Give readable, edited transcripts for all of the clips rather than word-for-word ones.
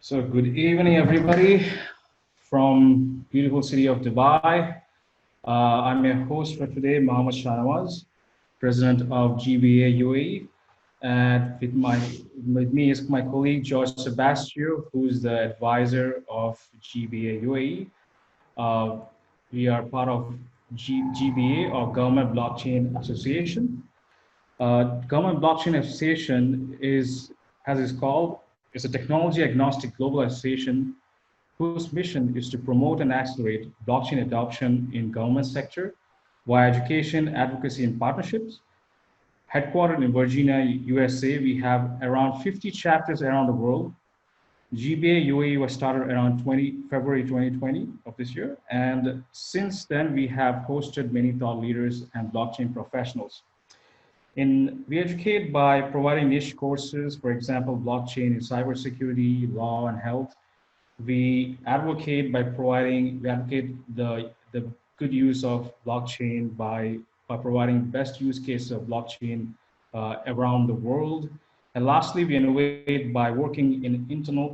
So good evening, everybody, from beautiful city of Dubai. I'm your host for today, Mohammed Shahnawaz, President of GBA UAE, and with me is my colleague George Sebastio, who's the advisor of GBA UAE. Uh, we are part of GBA, or Government Blockchain Association. Government Blockchain Association as it's called, is a technology agnostic global association whose mission is to promote and accelerate blockchain adoption in government sector via education, advocacy, and partnerships. Headquartered in Virginia, USA, we have around 50 chapters around the world. GBA UAE was started around February 2020 of this year, and since then we have hosted many thought leaders and blockchain professionals. We educate by providing niche courses, for example, blockchain in cybersecurity, law, and health. We advocate the good use of blockchain by providing best use cases of blockchain around the world. And lastly, we innovate by working in internal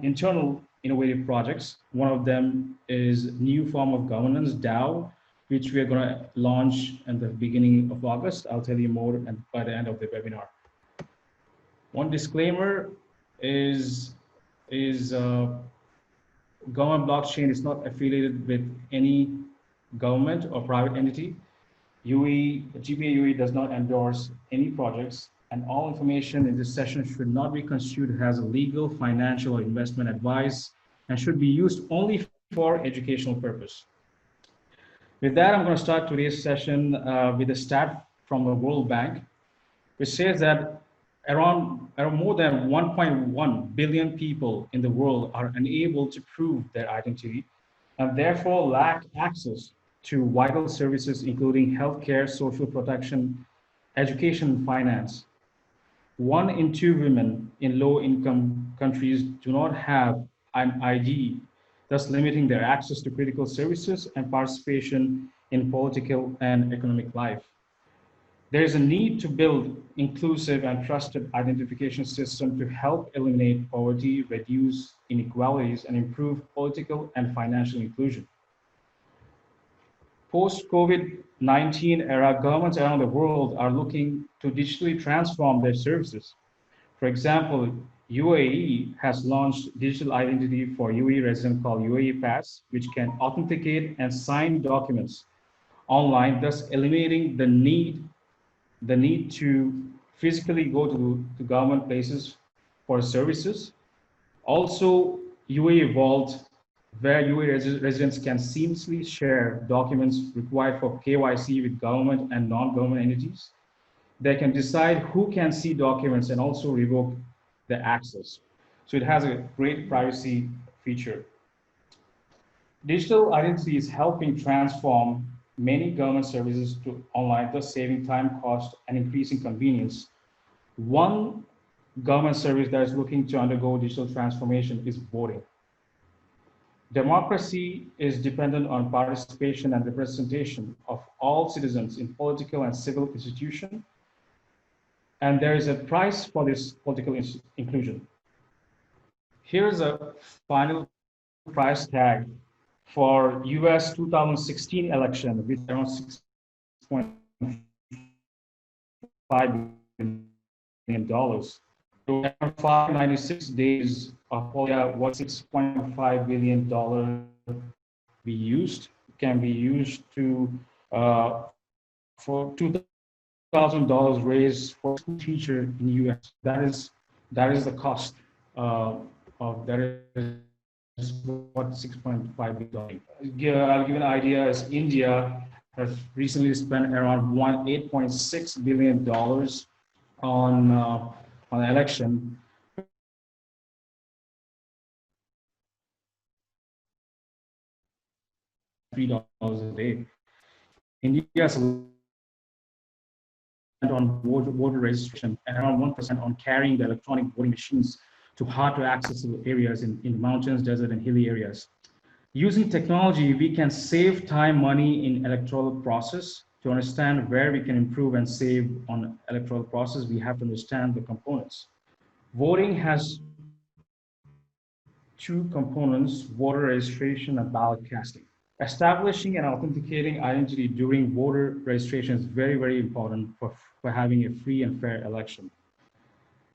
innovative projects. One of them is new form of governance, DAO, which we are going to launch at the beginning of August. I'll tell you more by the end of the webinar. One disclaimer is government blockchain is not affiliated with any government or private entity. GBA UAE does not endorse any projects, and all information in this session should not be construed as a legal, financial, or investment advice, and should be used only for educational purpose. With that, I'm going to start today's session with a stat from the World Bank, which says that around more than 1.1 billion people in the world are unable to prove their identity and therefore lack access to vital services, including healthcare, social protection, education, and finance. 1 in 2 women in low-income countries do not have an ID, thus limiting their access to critical services and participation in political and economic life. There is a need to build inclusive and trusted identification system to help eliminate poverty, reduce inequalities, and improve political and financial inclusion. Post-COVID-19 era, governments around the world are looking to digitally transform their services. For example, UAE has launched digital identity for UAE residents called UAE Pass, which can authenticate and sign documents online, thus eliminating the need to physically go to government places for services. Also, UAE Vault, where UAE residents can seamlessly share documents required for KYC with government and non-government entities. They can decide who can see documents and also revoke the access. So it has a great privacy feature. Digital identity is helping transform many government services to online, thus saving time, cost, and increasing convenience. One government service that is looking to undergo digital transformation is voting. Democracy is dependent on participation and representation of all citizens in political and civil institutions, and there is a price for this political inclusion. Here's a final price tag for US 2016 election, with around $6.5 billion. So 596 days of polling, what $6.5 billion can be used to for $2,000 raised for a school teacher in the US. That is the cost of that is what $6.5 billion. I'll give an idea. As India has recently spent around $8.6 billion on an election. $3 a day. India's on voter registration and around 1% on carrying the electronic voting machines to hard to access areas in mountains, desert, and hilly areas. Using technology, we can save time, money in electoral process. To understand where we can improve and save on electoral process, we have to understand the components. Voting has two components, voter registration and ballot casting. Establishing and authenticating identity during voter registration is very, very important for having a free and fair election.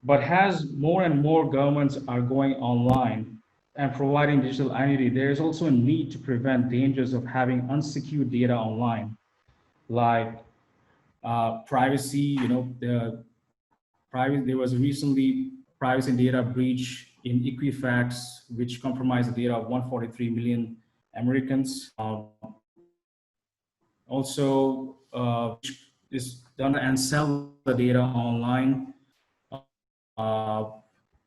But as more and more governments are going online and providing digital identity, there is also a need to prevent dangers of having unsecured data online, like privacy. There was recently privacy and data breach in Equifax, which compromised the data of 143 million Americans. Also, is done and sell the data online.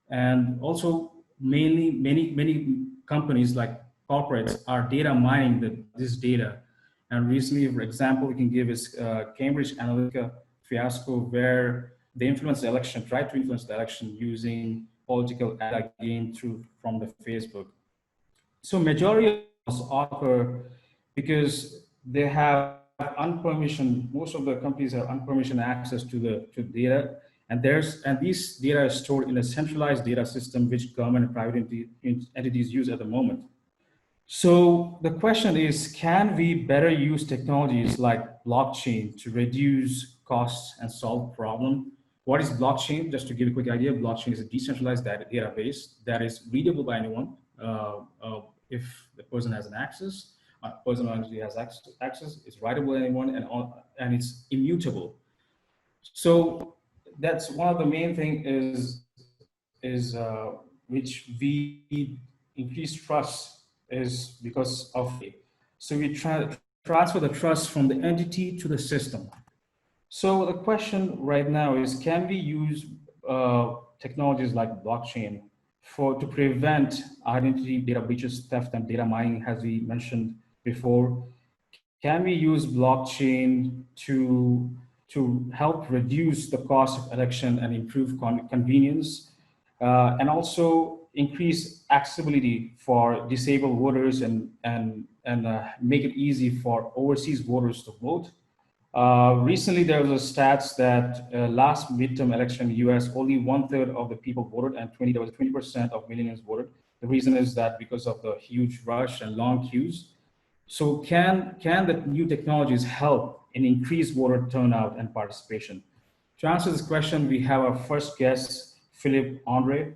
And also many companies like corporates are data mining this data. And recently, for example, we can give is Cambridge Analytica fiasco, where they influenced the election, tried to influence the election using political data gained from the Facebook. So majority of us occur because they have unpermissioned, most of the companies have unpermissioned access to the data, and these data are stored in a centralized data system which government and private entities use at the moment. So the question is, can we better use technologies like blockchain to reduce costs and solve problem? What is blockchain? Just to give a quick idea, blockchain is a decentralized database that is readable by anyone if the person has an access. A person who actually has access, it's writable by anyone, and it's immutable. So that's one of the main thing is which we increase trust is because of it. So we transfer the trust from the entity to the system. So the question right now is, can we use technologies like blockchain to prevent identity data breaches, theft, and data mining, as we mentioned before? Can we use blockchain to help reduce the cost of election and improve convenience, and also increase accessibility for disabled voters and make it easy for overseas voters to vote? Recently, there was a stats that last midterm election in US, only 1/3 of the people voted, and there was 20% of millennials voted. The reason is that because of the huge rush and long queues. So can the new technologies help in increased voter turnout and participation? To answer this question, we have our first guest, Philip Andreae,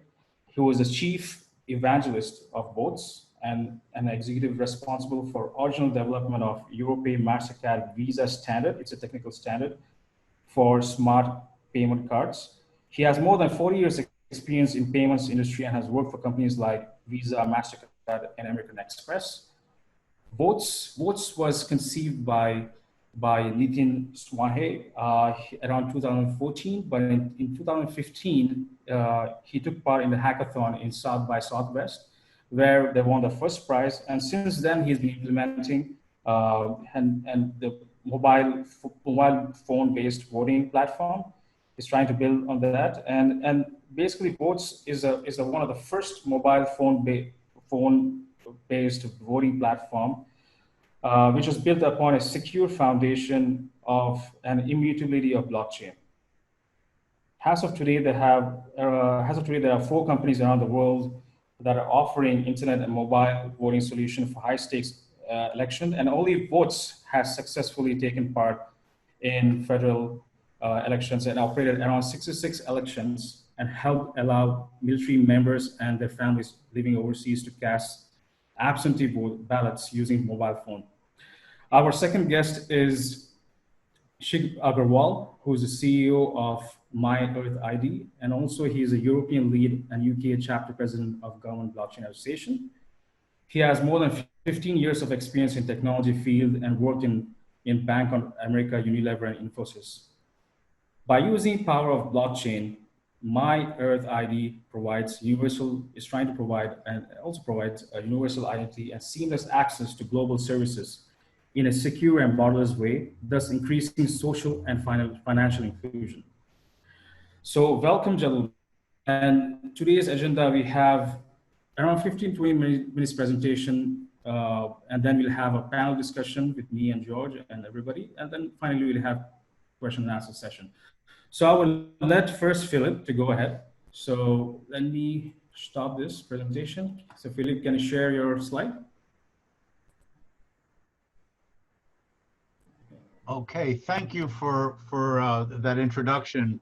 who is the Chief Evangelist of Voatz and an executive responsible for original development of European MasterCard Visa standard. It's a technical standard for smart payment cards. He has more than 40 years experience in payments industry and has worked for companies like Visa, MasterCard, and American Express. Voatz was conceived by Nitin Swahe around 2014, but in 2015, he took part in the hackathon in South by Southwest, where they won the first prize. And since then, he's been implementing and the mobile phone-based voting platform. He's trying to build on that. And basically, Voatz is one of the first mobile phone-based voting platform, which was built upon a secure foundation of an immutability of blockchain. As of today, there are 4 companies around the world that are offering internet and mobile voting solution for high stakes election, and only Voatz has successfully taken part in federal elections and operated around 66 elections and helped allow military members and their families living overseas to cast absentee ballots using mobile phone. Our second guest is Shiv Agarwal, who is the CEO of EarthId, and also he is a European lead and UK chapter president of Government Blockchain Association. He has more than 15 years of experience in technology field and worked in Bank of America, Unilever, and Infosys. By using power of blockchain, EarthId is trying to provide and also provides a universal identity and seamless access to global services in a secure and borderless way, thus increasing social and financial inclusion. So welcome, Jalul. And today's agenda, we have around 15-20 minutes presentation, and then we'll have a panel discussion with me and George and everybody, and then finally we'll have question and answer session. So I will let first Philip to go ahead. So let me stop this presentation. So Philip, can you share your slide? Okay, thank you for that introduction.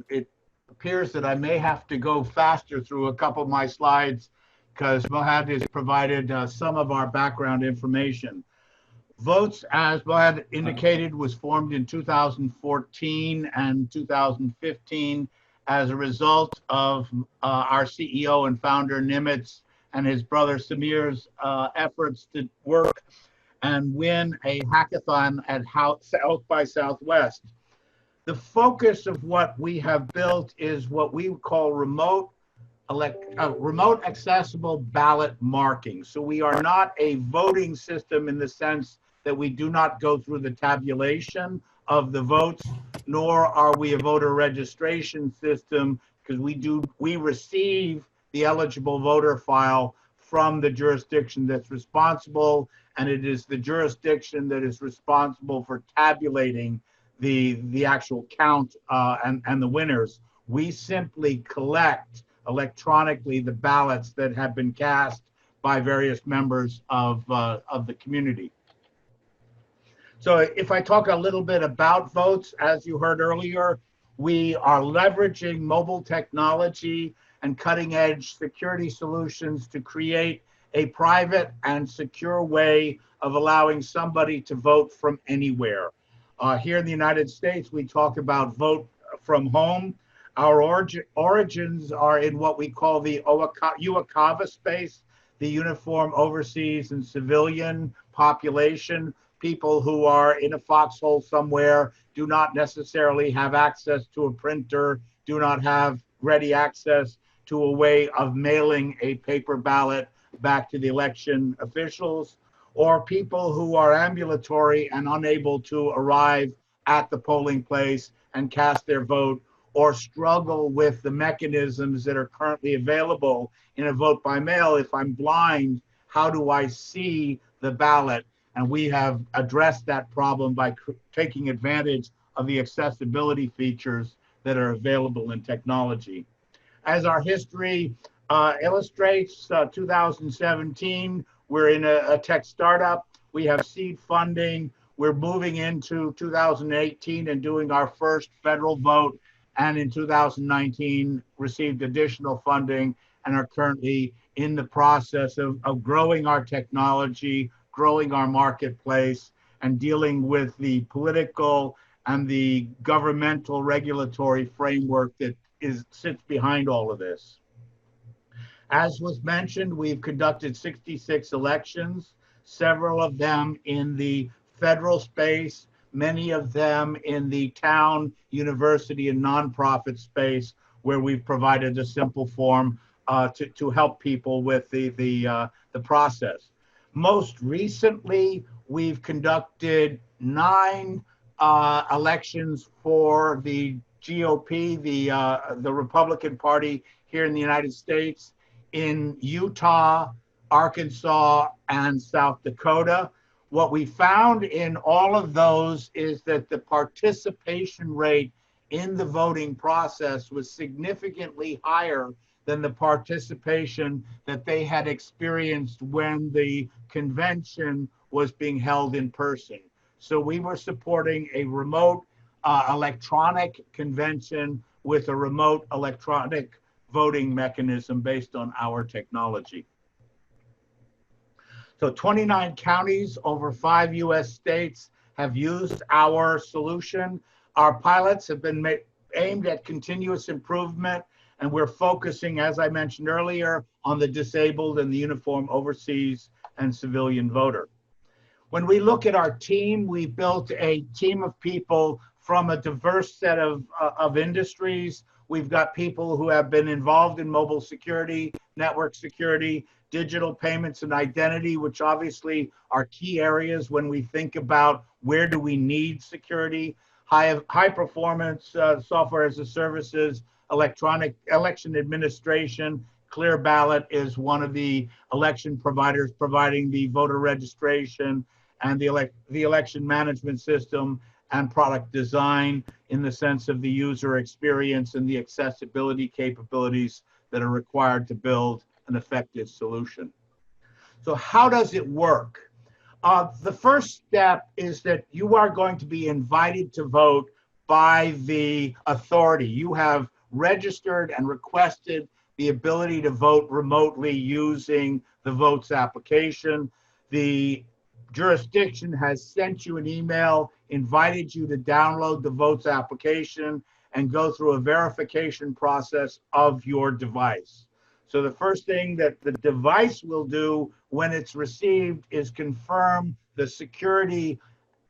It appears that I may have to go faster through a couple of my slides because Mohad has provided some of our background information. Voatz, as Mohad indicated, was formed in 2014 and 2015 as a result of our CEO and founder Nimitz and his brother Samir's efforts to work and win a hackathon at South by Southwest. The focus of what we have built is what we call remote accessible ballot marking. So we are not a voting system in the sense that we do not go through the tabulation of the votes, nor are we a voter registration system because we receive the eligible voter file from the jurisdiction that's responsible, and it is the jurisdiction that is responsible for tabulating the actual count and the winners. We simply collect electronically the ballots that have been cast by various members of the community. So if I talk a little bit about Voatz, as you heard earlier, we are leveraging mobile technology and cutting edge security solutions to create a private and secure way of allowing somebody to vote from anywhere. Here in the United States, we talk about vote from home. Our origins are in what we call the UACAVA space, the Uniform Overseas and Civilian Population, people who are in a foxhole somewhere, do not necessarily have access to a printer, do not have ready access to a way of mailing a paper ballot back to the election officials, or people who are ambulatory and unable to arrive at the polling place and cast their vote, or struggle with the mechanisms that are currently available in a vote by mail. If I'm blind, how do I see the ballot? And we have addressed that problem by taking advantage of the accessibility features that are available in technology. As our history illustrates, 2017, we're in a tech startup. We have seed funding. We're moving into 2018 and doing our first federal vote. And in 2019, received additional funding and are currently in the process of growing our technology, growing our marketplace, and dealing with the political and the governmental regulatory framework that sits behind all of this. As was mentioned, we've conducted 66 elections, several of them in the federal space, many of them in the town, university, and nonprofit space, where we've provided a simple form to help people with the process. Most recently, we've conducted 9 elections for the GOP, the Republican Party here in the United States, in Utah, Arkansas, and South Dakota. What we found in all of those is that the participation rate in the voting process was significantly higher than the participation that they had experienced when the convention was being held in person. So we were supporting a remote electronic convention with a remote electronic voting mechanism based on our technology. So 29 counties over 5 US states have used our solution. Our pilots have been aimed at continuous improvement, and we're focusing, as I mentioned earlier, on the disabled and the uniform overseas and civilian voter. When we look at our team, we built a team of people from a diverse set of industries. We've got people who have been involved in mobile security, network security, digital payments, and identity, which obviously are key areas when we think about where do we need security. High performance software as a services, electronic election administration. Clear Ballot is one of the election providers providing the voter registration and the election management system and product design in the sense of the user experience and the accessibility capabilities that are required to build an effective solution. So how does it work? The first step is that you are going to be invited to vote by the authority. You have registered and requested the ability to vote remotely using the Voatz application. The jurisdiction has sent you an email, invited you to download the Voatz application and go through a verification process of your device. So the first thing that the device will do when it's received is confirm the security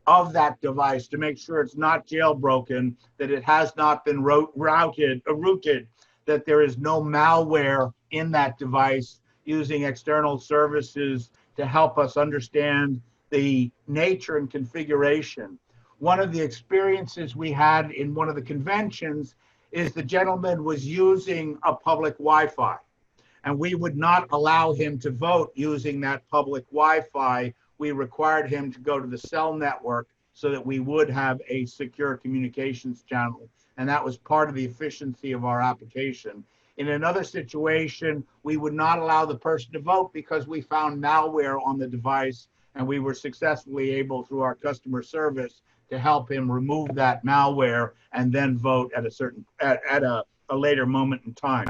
of that device to make sure it's not jailbroken, that it has not been rooted, that there is no malware in that device, using external services to help us understand the nature and configuration. One of the experiences we had in one of the conventions is the gentleman was using a public Wi-Fi, and we would not allow him to vote using that public Wi-Fi. We required him to go to the cell network so that we would have a secure communications channel. And that was part of the efficiency of our application. In another situation, we would not allow the person to vote because we found malware on the device, and we were successfully able, through our customer service, to help him remove that malware and then vote at a later moment in time.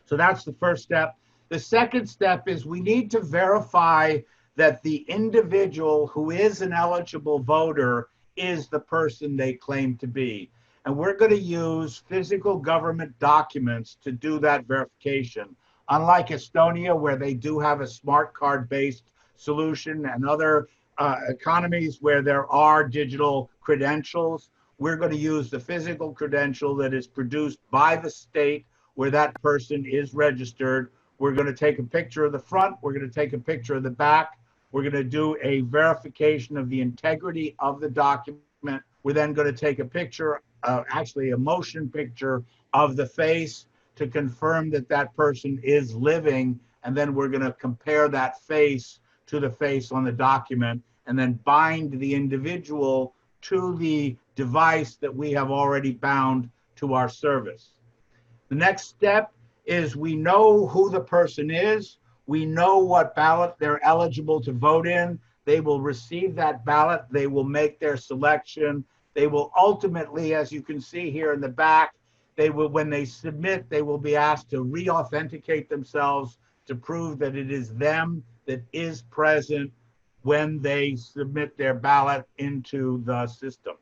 So that's the first step. The second step is we need to verify that the individual who is an eligible voter is the person they claim to be. And we're going to use physical government documents to do that verification. Unlike Estonia, where they do have a smart card-based solution, and other economies where there are digital credentials, we're going to use the physical credential that is produced by the state where that person is registered. We're going to take a picture of the front. We're going to take a picture of the back. We're going to do a verification of the integrity of the document. We're then going to take a picture, actually a motion picture of the face to confirm that that person is living. And then we're going to compare that face to the face on the document and then bind the individual to the device that we have already bound to our service. The next step is we know who the person is. We know what ballot they're eligible to vote in. They will receive that ballot. They will make their selection. They will ultimately, as you can see here in the back, they will, when they submit, they will be asked to re-authenticate themselves to prove that it is them that is present when they submit their ballot into the system.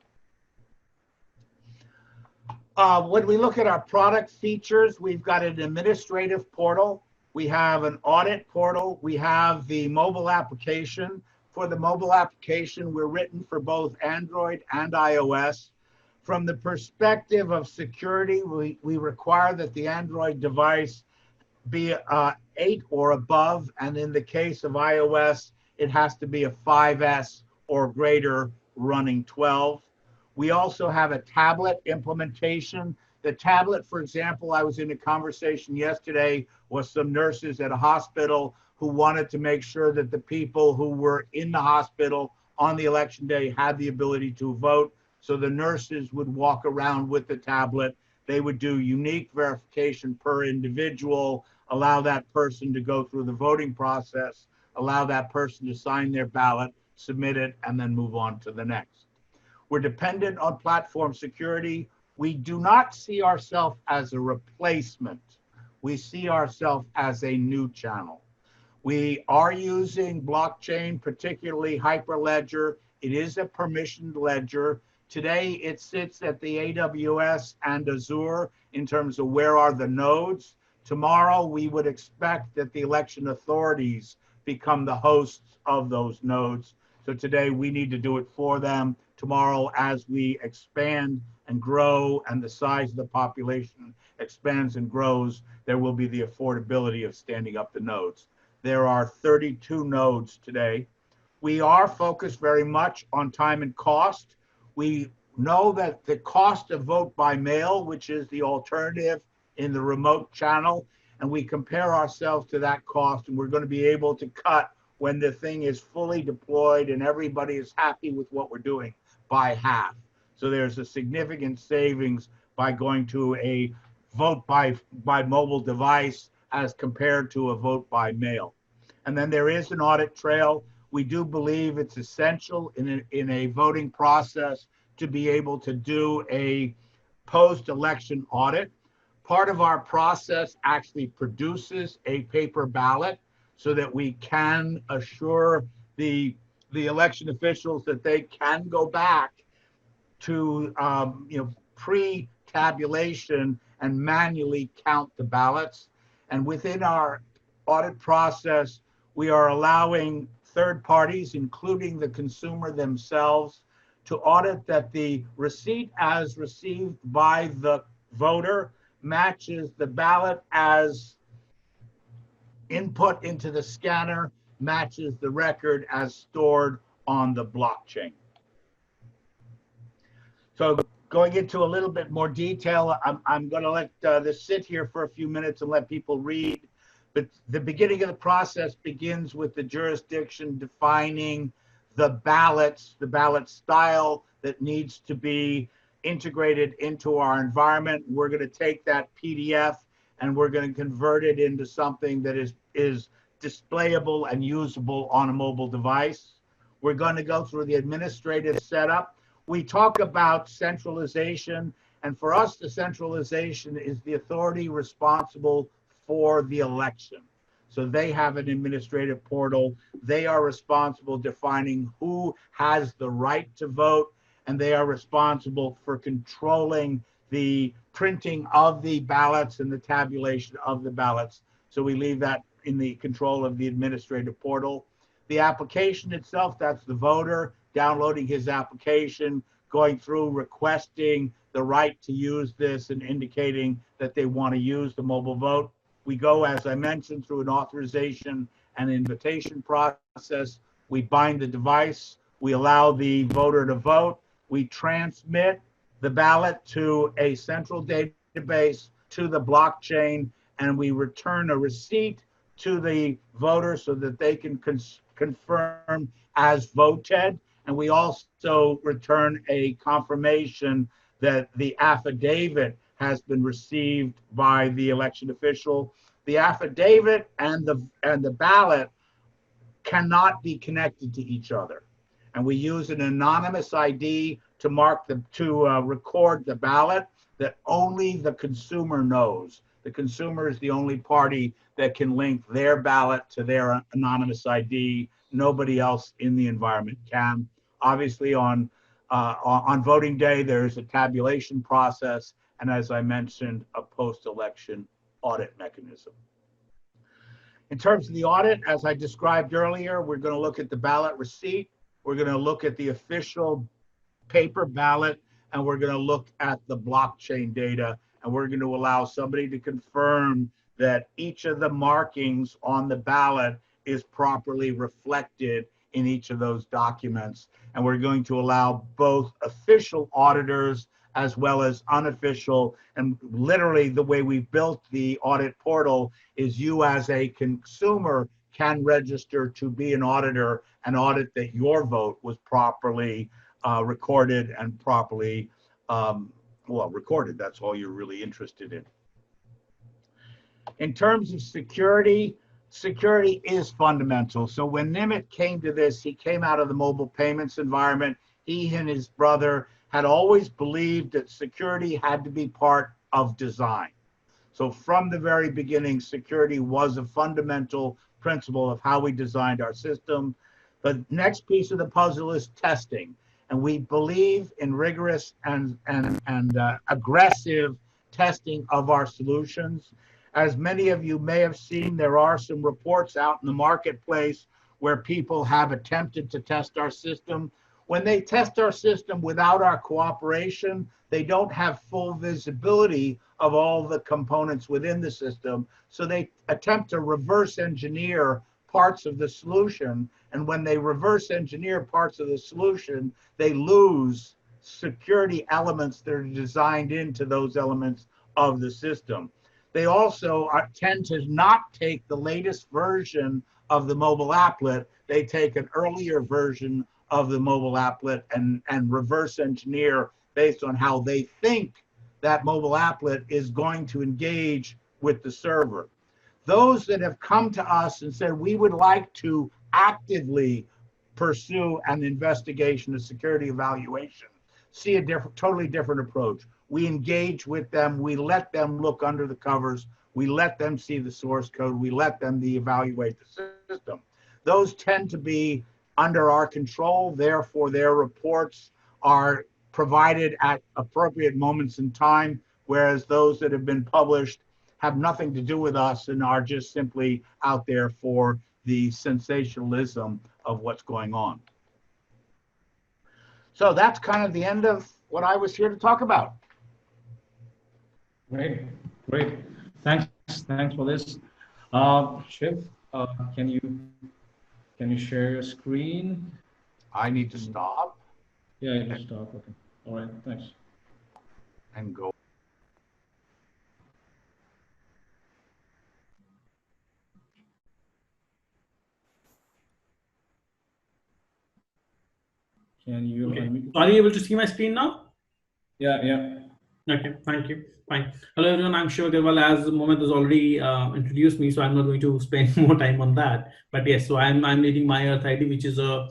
When we look at our product features, we've got an administrative portal. We have an audit portal. We have the mobile application. For the mobile application, we're written for both Android and iOS. From the perspective of security, we require that the Android device be 8 or above, and in the case of iOS, it has to be a 5S or greater running 12. We also have a tablet implementation. The tablet, for example, I was in a conversation yesterday with some nurses at a hospital who wanted to make sure that the people who were in the hospital on the election day had the ability to vote. So the nurses would walk around with the tablet. They would do unique verification per individual, allow that person to go through the voting process, allow that person to sign their ballot, submit it, and then move on to the next. We're dependent on platform security. We do not see ourselves as a replacement. We see ourselves as a new channel. We are using blockchain, particularly Hyperledger. It is a permissioned ledger. Today, it sits at the AWS and Azure in terms of where are the nodes. Tomorrow, we would expect that the election authorities become the hosts of those nodes. So today, we need to do it for them. Tomorrow, as we expand and grow and the size of the population expands and grows, there will be the affordability of standing up the nodes. There are 32 nodes today. We are focused very much on time and cost. We know that the cost of vote by mail, which is the alternative in the remote channel, and we compare ourselves to that cost, and we're going to be able to cut when the thing is fully deployed and everybody is happy with what we're doing by half. So there's a significant savings by going to a vote by mobile device as compared to a vote by mail. And then there is an audit trail. We do believe it's essential in a voting process to be able to do a post-election audit. Part of our process actually produces a paper ballot so that we can assure the election officials that they can go back to pre-tabulation and manually count the ballots. And within our audit process, we are allowing third parties, including the consumer themselves, to audit that the receipt as received by the voter matches the ballot as input into the scanner, matches the record as stored on the blockchain. So going into a little bit more detail, I'm going to let this sit here for a few minutes and let people read. But the beginning of the process begins with the jurisdiction defining the ballot style that needs to be integrated into our environment. We're going to take that PDF and we're going to convert it into something that is displayable and usable on a mobile device. We're going to go through the administrative setup. We talk about centralization, and for us, the centralization is the authority responsible for the election. So they have an administrative portal. They are responsible defining who has the right to vote, and they are responsible for controlling the printing of the ballots and the tabulation of the ballots. So we leave that in the control of the administrative portal. The application itself, that's the voter downloading his application, going through requesting the right to use this and indicating that they want to use the mobile vote. We go, as I mentioned, through an authorization and invitation process. We bind the device. We allow the voter to vote. We transmit the ballot to a central database, to the blockchain, and we return a receipt to the voter so that they can confirm as voted. And we also return a confirmation that the affidavit has been received by the election official. The affidavit and the ballot cannot be connected to each other. And we use an anonymous ID to record the ballot that only the consumer knows. The consumer is the only party that can link their ballot to their anonymous ID. Nobody else in the environment can. Obviously, on voting day, there's a tabulation process, and as I mentioned, a post-election audit mechanism. In terms of the audit, as I described earlier, we're going to look at the ballot receipt, we're going to look at the official paper ballot, and we're going to look at the blockchain data, and we're going to allow somebody to confirm that each of the markings on the ballot is properly reflected in each of those documents. And we're going to allow both official auditors as well as unofficial. And literally the way we built the audit portal is you as a consumer can register to be an auditor and audit that your vote was properly recorded and properly, recorded. That's all you're really interested in. In terms of security, security is fundamental. So when Nimit came to this, he came out of the mobile payments environment. He and his brother had always believed that security had to be part of design. So from the very beginning, security was a fundamental principle of how we designed our system. The next piece of the puzzle is testing. And we believe in rigorous and aggressive testing of our solutions. As many of you may have seen, there are some reports out in the marketplace where people have attempted to test our system. When they test our system without our cooperation, they don't have full visibility of all the components within the system. So they attempt to reverse engineer parts of the solution. And when they reverse engineer parts of the solution, they lose security elements that are designed into those elements of the system. They also tend to not take the latest version of the mobile applet. They take an earlier version of the mobile applet and reverse engineer based on how they think that mobile applet is going to engage with the server. Those that have come to us and said, we would like to actively pursue an investigation, a security evaluation, see a totally different approach. We engage with them. We let them look under the covers. We let them see the source code. We let them evaluate the system. Those tend to be under our control. Therefore, their reports are provided at appropriate moments in time, whereas those that have been published have nothing to do with us and are just simply out there for the sensationalism of what's going on. So that's kind of the end of what I was here to talk about. Great, great. Thanks for this. Shiv, can you share your screen? I need to stop. Yeah, you can stop. Okay. All right. Thanks. And go. Can you? Okay. Are you able to see my screen now? Yeah, yeah. Okay, thank you. Fine. Hello everyone, I'm Shiv Agarwal. As Mohammed has already introduced me, so I'm not going to spend more time on that. But yes, so I'm leading my EarthId, which is a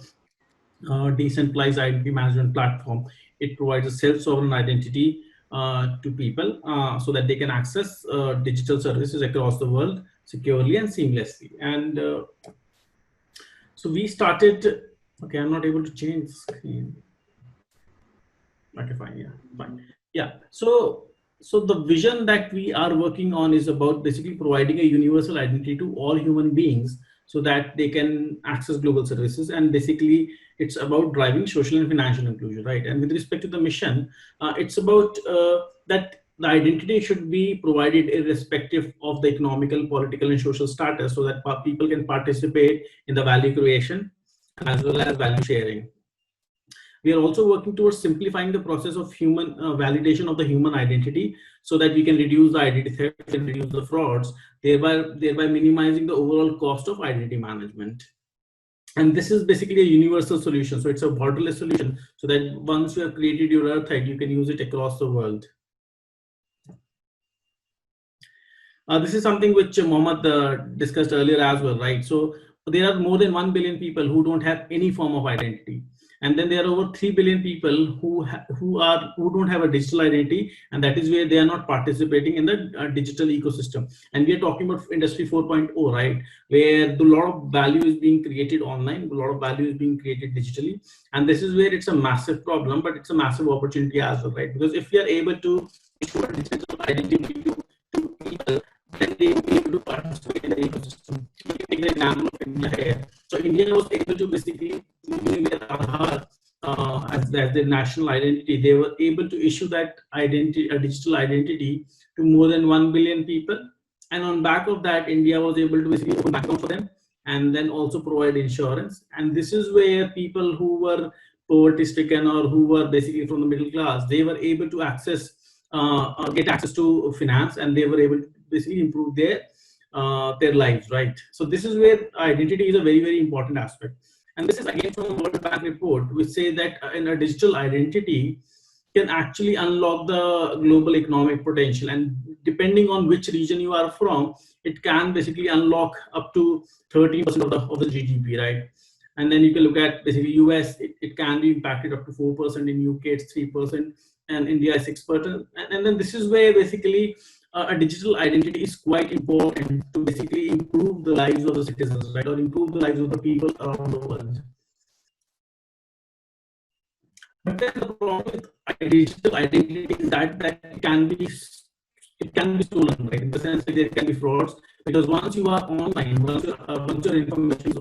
decentralized identity management platform. It provides a self-sovereign identity to people so that they can access digital services across the world securely and seamlessly. And so we started. Okay, I'm not able to change the screen. Okay, fine. Yeah, fine. Yeah. So the vision that we are working on is about basically providing a universal identity to all human beings so that they can access global services. And basically, it's about driving social and financial inclusion, right? And with respect to the mission, it's about that the identity should be provided irrespective of the economical, political, and social status, so that people can participate in the value creation as well as value sharing. We are also working towards simplifying the process of human validation of the human identity so that we can reduce the identity theft and reduce the frauds, thereby minimizing the overall cost of identity management. And this is basically a universal solution. So it's a borderless solution so that once you have created your EarthId, you can use it across the world. This is something which Mohammed discussed earlier as well, right? So there are more than 1 billion people who don't have any form of identity. And then there are over 3 billion people who don't have a digital identity, and that is where they are not participating in the digital ecosystem. And we are talking about Industry 4.0, right, where a lot of value is being created online, a lot of value is being created digitally, and this is where it's a massive problem, but it's a massive opportunity as well, right? Because if we are able to issue a digital identity to people, then they will be able to participate in the ecosystem. Take the example of India here. So India was able to basically, using their Aadhaar as their national identity, they were able to issue that identity, a digital identity, to more than 1 billion people. And on back of that, India was able to basically open bank account for them and then also provide insurance. And this is where people who were poverty stricken or who were basically from the middle class, they were able to access, get access to finance, and they were able to basically improve their lives, right? So this is where identity is a very, very important aspect. And this is again from a World Bank report, which say that in a digital identity can actually unlock the global economic potential. And depending on which region you are from, it can basically unlock up to 13% of the GDP, right? And then you can look at basically US, it can be impacted up to 4%, in UK it's 3%, and India is 6%. And then this is where basically a digital identity is quite important to basically improve the lives of the citizens, right, or improve the lives of the people around the world. But then the problem with digital identity is that it can be stolen, right? In the sense that there can be frauds, because once you are online, once your information is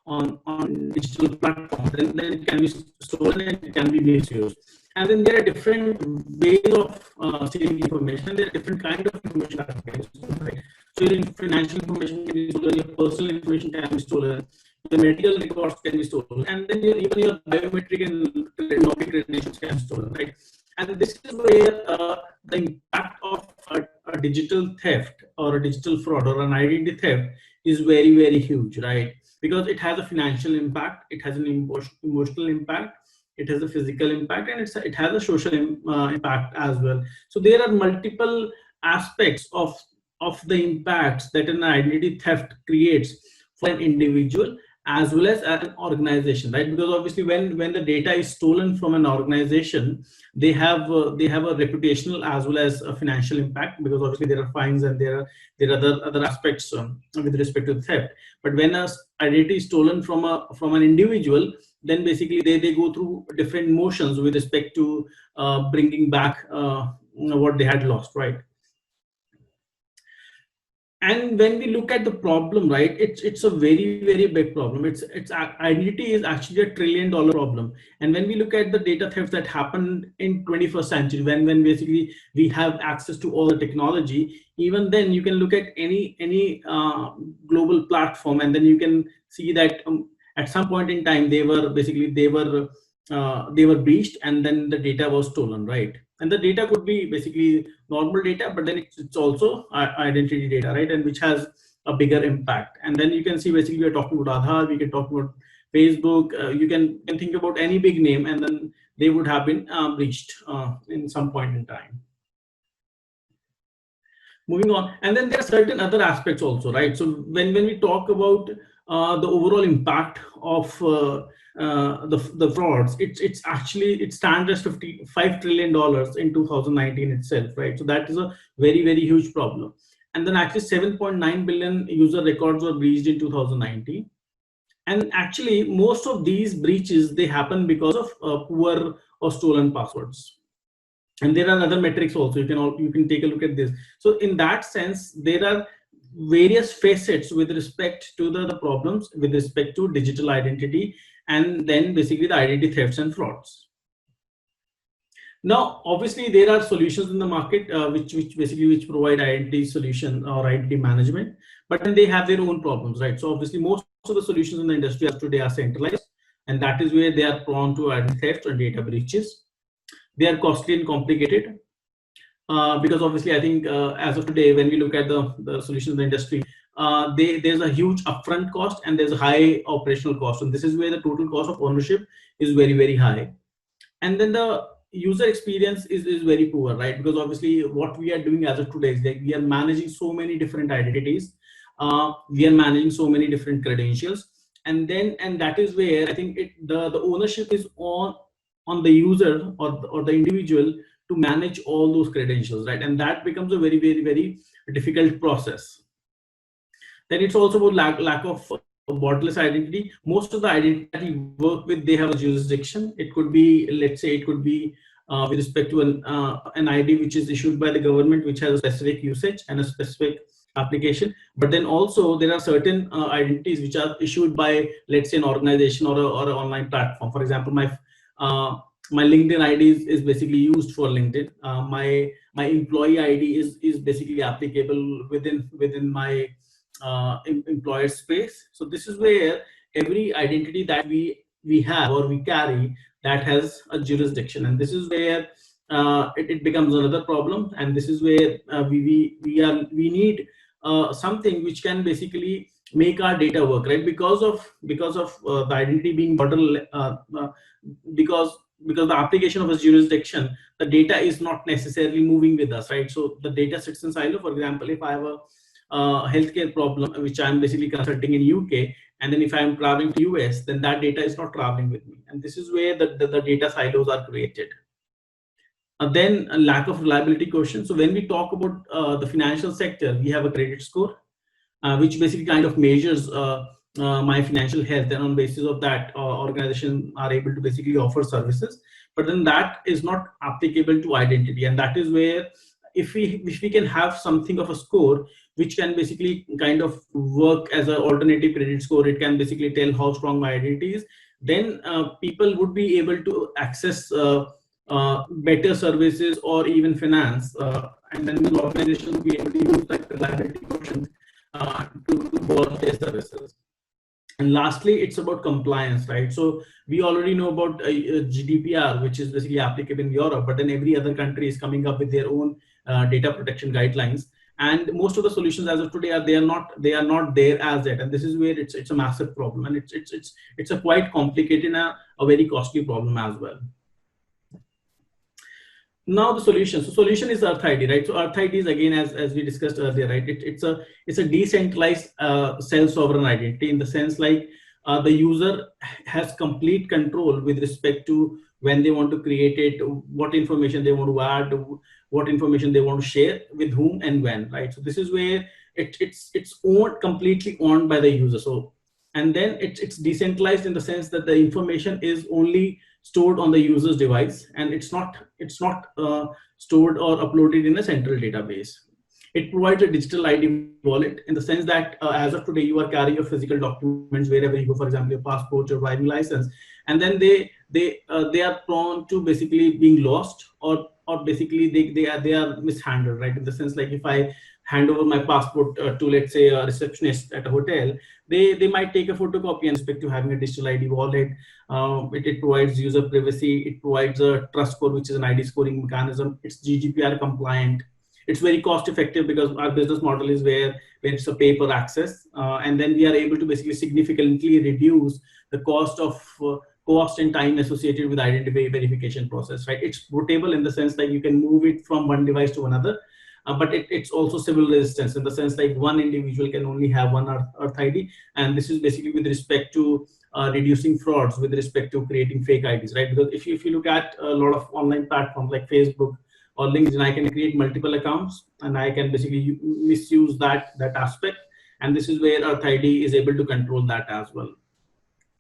on digital platforms, then it can be stolen and it can be misused. And then there are different ways of stealing information. There are different kinds of information that can be stolen, right? So your financial information can be stolen, your personal information can be stolen, the medical records can be stolen, and then even your biometric and login credentials can be stolen, right? And this is where the impact of a digital theft or a digital fraud or an identity theft is very, very huge, right? Because it has a financial impact, it has an emotional impact, it has a physical impact, and it has a social impact as well. So there are multiple aspects of the impacts that an identity theft creates for an individual as well as an organization, right? Because obviously when the data is stolen from an organization, they have a reputational as well as a financial impact, because obviously there are fines and there are other aspects with respect to theft. But when a identity is stolen from an individual, then basically they go through different motions with respect to bringing back what they had lost, right? And when we look at the problem, right, it's a very big problem. It's identity is actually a $1 trillion problem. And when we look at the data theft that happened in 21st century, when basically we have access to all the technology, even then you can look at any global platform, and then you can see that at some point in time they were breached, and then the data was stolen, right? And the data could be basically normal data, but then it's also identity data, right? And which has a bigger impact. And then you can see basically we're talking about Aadhaar, we can talk about Facebook, you can think about any big name, and then they would have been breached in some point in time. Moving on, and then there are certain other aspects also, right? So when we talk about the overall impact of the frauds, it stands as $55 trillion in 2019 itself, right? So that is a very huge problem. And then actually 7.9 billion user records were breached in 2019. And actually most of these breaches, they happen because of poor or stolen passwords. And there are other metrics also. You can take a look at this. So in that sense, there are various facets with respect to the problems with respect to digital identity, and then basically the identity thefts and frauds. Now, obviously, there are solutions in the market which provide identity solution or identity management, but then they have their own problems, right? So obviously, most of the solutions in the industry as today are centralized, and that is where they are prone to identity theft and data breaches. They are costly and complicated because obviously I think as of today, when we look at the solutions in the industry, there's a huge upfront cost and there's a high operational cost. And this is where the total cost of ownership is very high. And then the user experience is very poor, right? Because obviously what we are doing as of today is that we are managing so many different identities. We are managing so many different credentials. And that is where I think the ownership is on the user or the individual to manage all those credentials, right? And that becomes a very difficult process. Then it's also about lack of borderless identity. Most of the identity that we work with, they have a jurisdiction. It could be, let's say, with respect to an ID which is issued by the government, which has a specific usage and a specific application. But then also there are certain identities which are issued by, let's say, an organization or an online platform. For example, my LinkedIn ID is basically used for LinkedIn. My employee ID is basically applicable within my employer space. So this is where every identity that we have or we carry, that has a jurisdiction, and this is where it becomes another problem. And this is where we need something which can basically make our data work, right? Because of the identity being border, because the application of a jurisdiction, the data is not necessarily moving with us, right? So the data sits in silo. For example, if I have a healthcare problem which I'm basically consulting in UK, and then if I'm traveling to US, then that data is not traveling with me, and this is where the data silos are created. Then a lack of reliability question. So when we talk about the financial sector, we have a credit score, which basically kind of measures my financial health, and on basis of that, organizations are able to basically offer services. But then that is not applicable to identity, and that is where if we can have something of a score which can basically kind of work as an alternative credit score, it can basically tell how strong my identity is, then people would be able to access better services or even finance, and then the organization will be able to use that reliability quotient to borrow their services. And lastly, it's about compliance, right? So we already know about GDPR, which is basically applicable in Europe, but then every other country is coming up with their own data protection guidelines. And most of the solutions as of today they are not there as yet, and this is where it's a massive problem, and it's a quite complicated and a very costly problem as well. Now the solution. So solution is EarthId, right? So EarthId is, again, as we discussed earlier, right? It's a decentralized self-sovereign identity, in the sense like the user has complete control with respect to when they want to create it, what information they want to add, what information they want to share with whom and when, right? So this is where it's owned, completely owned by the user. So, and then it's decentralized in the sense that the information is only stored on the user's device, and it's not stored or uploaded in a central database. It provides a digital ID wallet, in the sense that as of today, you are carrying your physical documents wherever you go, for example, your passport, your driving license, and then they are prone to basically being lost, or basically they are mishandled, right? In the sense like, if I hand over my passport to, let's say, a receptionist at a hotel, they might take a photocopy and expect to having a digital ID wallet. It provides user privacy. It provides a trust score, which is an ID scoring mechanism. It's GDPR compliant. It's very cost effective, because our business model is where it's a pay per access, and then we are able to basically significantly reduce the cost and time associated with identity verification process, right? It's portable in the sense that you can move it from one device to another, but it's also civil resistance, in the sense like one individual can only have one EarthId, and this is basically with respect to reducing frauds, with respect to creating fake IDs, right? Because if you look at a lot of online platforms like Facebook or LinkedIn, I can create multiple accounts, and I can basically misuse that aspect, and this is where EarthId is able to control that as well.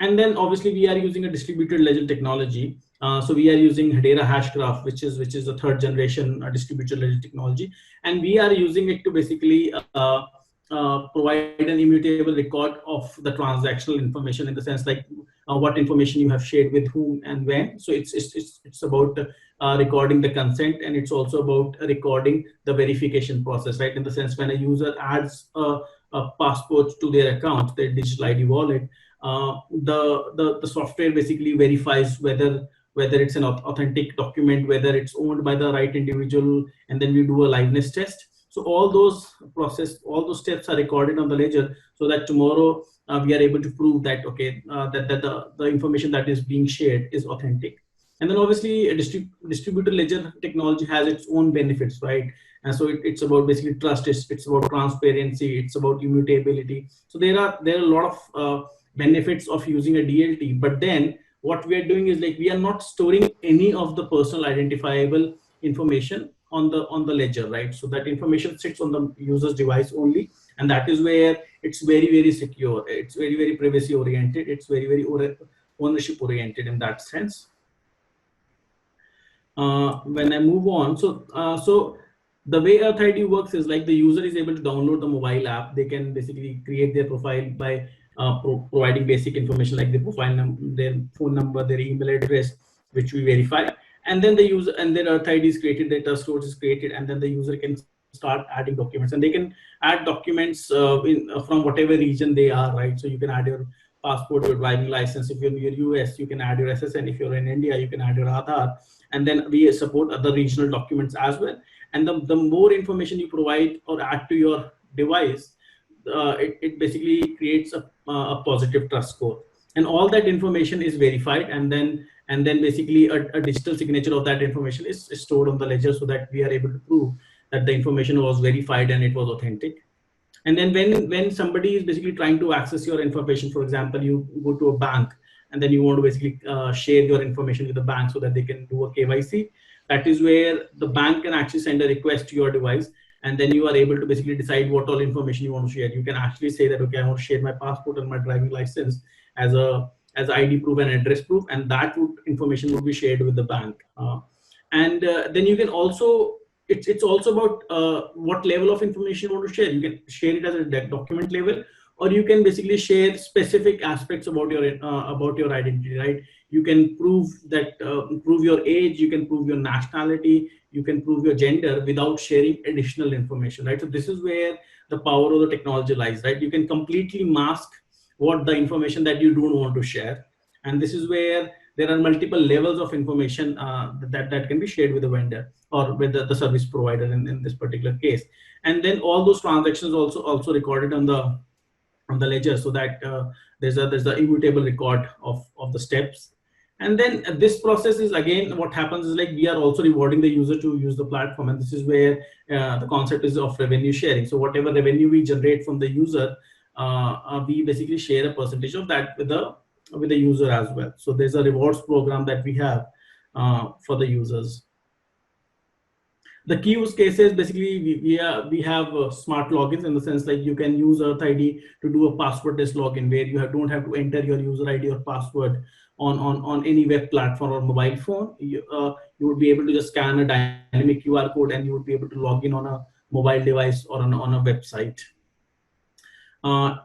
And then obviously we are using a distributed ledger technology. So we are using Hedera Hashgraph, which is the 3rd generation distributed ledger technology, and we are using it to basically provide an immutable record of the transactional information, in the sense like what information you have shared with whom and when. So it's about recording the consent, and it's also about recording the verification process, right? In the sense, when a user adds a passport to their account, their digital ID wallet, the software basically verifies whether it's an authentic document, whether it's owned by the right individual, and then we do a liveness test. So all those steps are recorded on the ledger, so that tomorrow we are able to prove that, okay, that the information that is being shared is authentic. And then obviously a distributed ledger technology has its own benefits, right? And so it's about basically trust, it's about transparency, it's about immutability. So there are a lot of benefits of using a DLT, but then what we are doing is like, we are not storing any of the personal identifiable information on the ledger, right? So that information sits on the user's device only, and that is where it's very, very secure. It's very, very privacy oriented. It's very, very ownership oriented in that sense. When I move on, so the way EarthId works is like, the user is able to download the mobile app. They can basically create their profile by providing basic information like their profile their phone number, their email address, which we verify, and then the user, and then EarthId is created, the trust code is created, and then the user can start adding documents, and they can add documents from whatever region they are, right? So you can add your passport, your driving license. If you're in your US, you can add your SSN. If you're in India, you can add your Aadhaar, and then we support other regional documents as well. And the more information you provide or add to your device, it basically creates a positive trust score, and all that information is verified, and then basically a digital signature of that information is stored on the ledger, so that we are able to prove that the information was verified and it was authentic. And then when somebody is basically trying to access your information, for example, you go to a bank and then you want to basically share your information with the bank so that they can do a KYC, that is where the bank can actually send a request to your device, and then you are able to basically decide what all information you want to share. You can actually say that, okay, I want to share my passport and my driving license as ID proof and address proof, and that information would be shared with the bank. Then you can also, it's also about what level of information you want to share. You can share it as a document level, or you can basically share specific aspects about your identity, right? You can prove that, prove your age, you can prove your nationality, you can prove your gender without sharing additional information, right? So this is where the power of the technology lies, right? You can completely mask what the information that you don't want to share, and this is where there are multiple levels of information that can be shared with the vendor or with the service provider in this particular case. And then all those transactions also recorded on the ledger, so that there's a immutable record of the steps. And then this process is, again, what happens is, like, we are also rewarding the user to use the platform, and this is where the concept is of revenue sharing. So whatever revenue we generate from the user, we basically share a percentage of that with the user as well. So there's a rewards program that we have for the users. The key use cases, basically, we have smart logins, in the sense like you can use EarthId to do a passwordless login, where you don't have to enter your user ID or password on any web platform or mobile phone. You would be able to just scan a dynamic QR code, and you would be able to log in on a mobile device or on a website.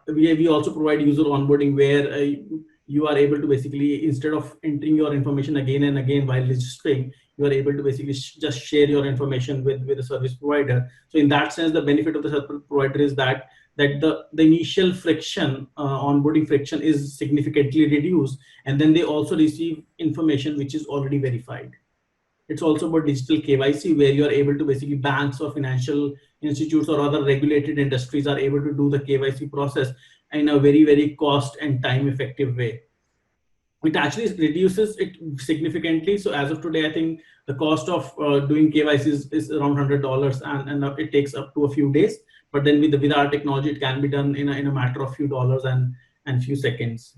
We also provide user onboarding, where you are able to basically, instead of entering your information again and again while registering, you are able to basically just share your information with the service provider. So in that sense, the benefit of the service provider is that the initial friction, onboarding friction, is significantly reduced, and then they also receive information which is already verified. It's also about digital KYC, where you are able to basically, banks or financial institutes or other regulated industries are able to do the KYC process in a very, very cost and time effective way. It actually reduces it significantly. So as of today, I think the cost of doing KYC is around $100, and it takes up to a few days. But then with our technology, it can be done in a matter of few dollars and few seconds.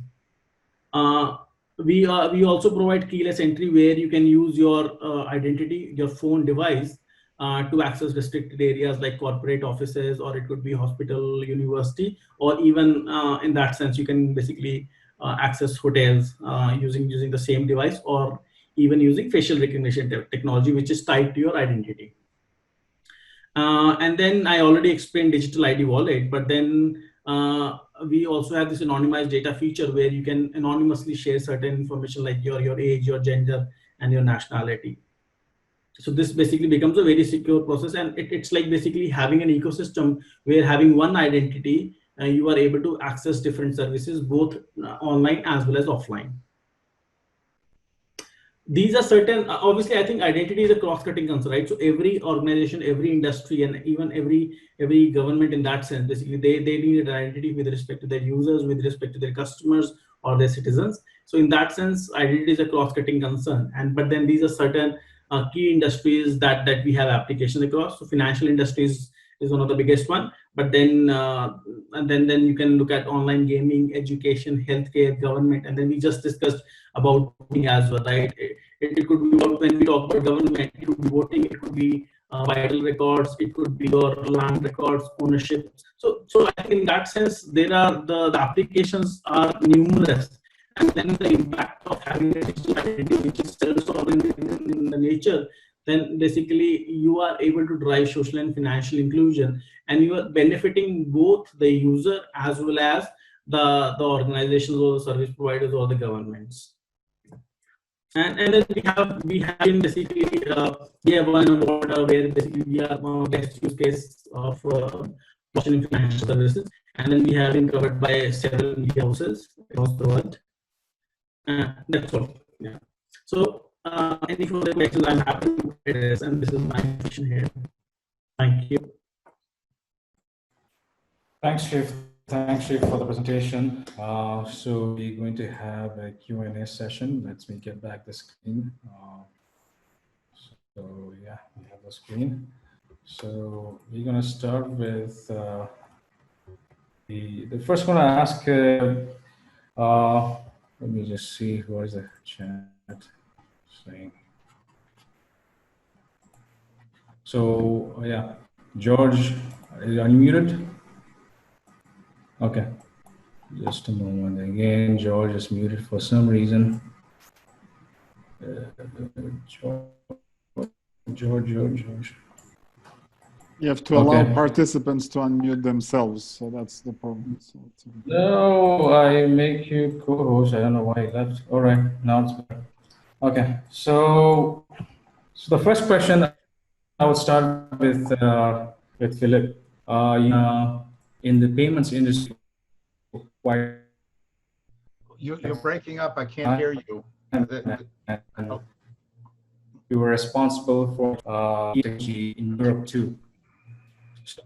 We also provide keyless entry, where you can use your identity, your phone device, to access restricted areas like corporate offices, or it could be hospital, university, or even in that sense, you can basically access hotels using the same device, or even using facial recognition technology, which is tied to your identity. And then I already explained digital ID wallet, but then we also have this anonymized data feature, where you can anonymously share certain information like your age, your gender, and your nationality. So this basically becomes a very secure process, and it's like basically having an ecosystem where, having one identity, you are able to access different services, both online as well as offline. These are certain, obviously, I think identity is a cross-cutting concern, right? So every organization, every industry, and even every government, in that sense, basically they need an identity with respect to their users, with respect to their customers or their citizens. So in that sense, identity is a cross-cutting concern. But then these are certain key industries that we have applications across. So financial industries is one of the biggest one. But then and then you can look at online gaming, education, healthcare, government, and then we just discussed about voting as well, right? It could be, when we talk about government, it could be voting, it could be vital records, it could be your land records, ownership. So I think in that sense, there are the applications are numerous, and then the impact of having a digital identity which is self-sovereign in the nature, then basically you are able to drive social and financial inclusion, and you are benefiting both the user as well as the organizations or the service providers or the governments. And then we have been basically we have one award where basically we are one of the best use case of in financial services, and then we have been covered by several media houses across the world. That's all. Yeah. So any further questions, I'm happy to address, and this is my mission here. Thank you. Thanks, Shiv. Thanks, Shiv, for the presentation. So we're going to have a Q&A session. Let me get back the screen. So yeah, we have the screen. So we're going to start with the first one I ask. Let me just see what is the chat saying. So yeah, George, are you unmuted? Okay, just a moment. Again, George is muted for some reason. George. You have to allow participants to unmute themselves, so that's the problem. So no, I make you co-host. I don't know why he left. All right, now it's better. Okay, so the first question I would start with Philip. In the payments industry, You're breaking up. I can't hear you. and you were responsible for technology in Europe too. So,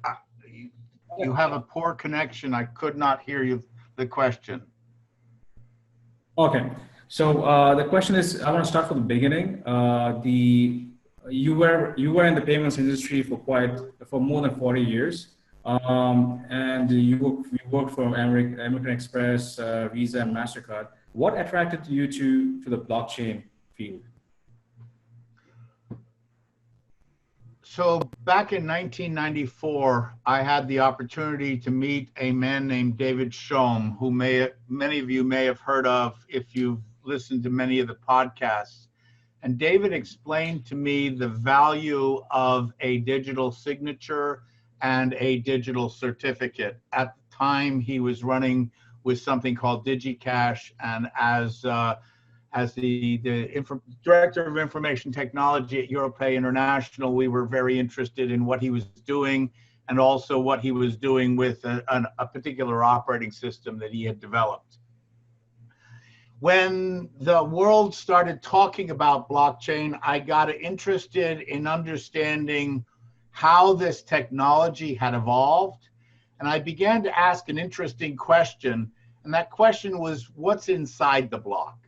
You have a poor connection. I could not hear you, the question. okay, so the question is, I want to start from the beginning. You were in the payments industry for more than 40 years, and you worked for American Express, Visa, and Mastercard. What attracted you to the blockchain field? So back in 1994, I had the opportunity to meet a man named David Shom, who many of you may have heard of if you've listened to many of the podcasts. And David explained to me the value of a digital signature and a digital certificate. At the time, he was running with something called DigiCash, and as the Director of Information Technology at EuroPay International, we were very interested in what he was doing and also what he was doing with a particular operating system that he had developed. When the world started talking about blockchain, I got interested in understanding how this technology had evolved. And I began to ask an interesting question. And that question was, what's inside the block?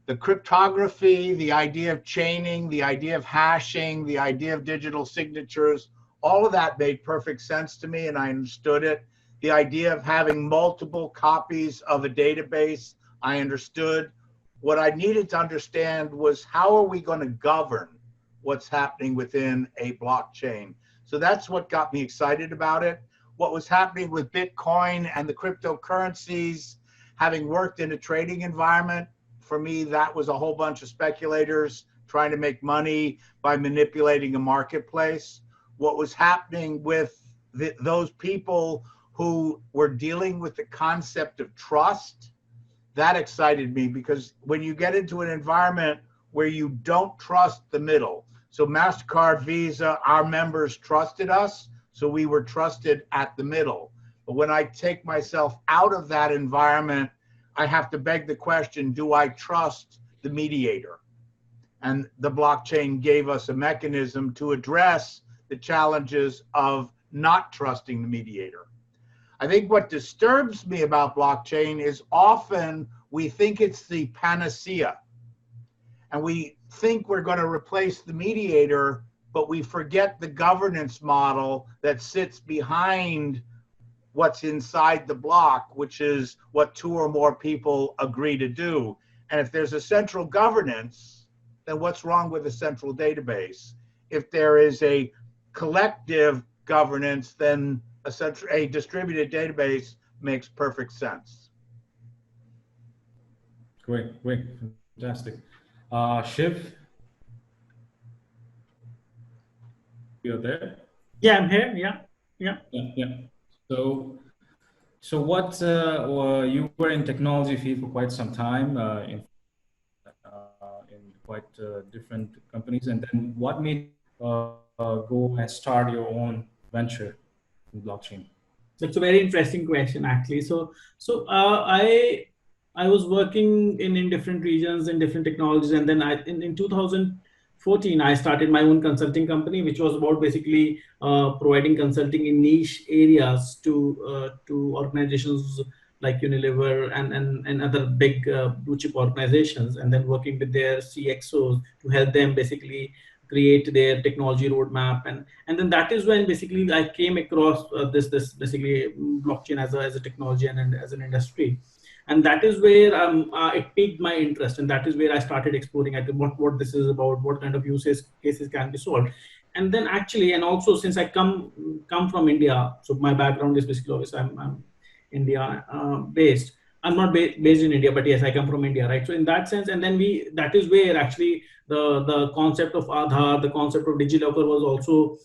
The cryptography, the idea of chaining, the idea of hashing, the idea of digital signatures, all of that made perfect sense to me and I understood it. The idea of having multiple copies of a database, I understood. What I needed to understand was, how are we going to govern what's happening within a blockchain? So that's what got me excited about it. What was happening with Bitcoin and the cryptocurrencies, having worked in a trading environment, for me, that was a whole bunch of speculators trying to make money by manipulating a marketplace. What was happening with those people who were dealing with the concept of trust, that excited me, because when you get into an environment where you don't trust the middle, so MasterCard, Visa, our members trusted us, so we were trusted at the middle. But when I take myself out of that environment, I have to beg the question, do I trust the mediator? And the blockchain gave us a mechanism to address the challenges of not trusting the mediator. I think what disturbs me about blockchain is often we think it's the panacea. And we think we're going to replace the mediator, but we forget the governance model that sits behind what's inside the block, which is what two or more people agree to do. And if there's a central governance, then what's wrong with a central database? If there is a collective governance, then a distributed database makes perfect sense. Great, fantastic. Shiv, you're there? Yeah, I'm here. Yeah. So what, you were in technology field for quite some time, in quite different companies, and then what made go and start your own venture in blockchain? That's a very interesting question, actually. So I was working in different regions in different technologies, and then in 2014 I started my own consulting company, which was about basically providing consulting in niche areas to organizations like Unilever and other big blue chip organizations, and then working with their CXOs to help them basically create their technology roadmap, and then that is when basically I came across this basically blockchain as a technology and as an industry, and that is where it piqued my interest, and that is where I started exploring at what this is about, what kind of use cases can be solved. And then actually, and also since I come from India, so my background is basically obviously I'm India based. I'm not based in India, but yes, I come from India, right? So in that sense, and then that is where actually the concept of Aadhaar, the concept of DigiLocker was also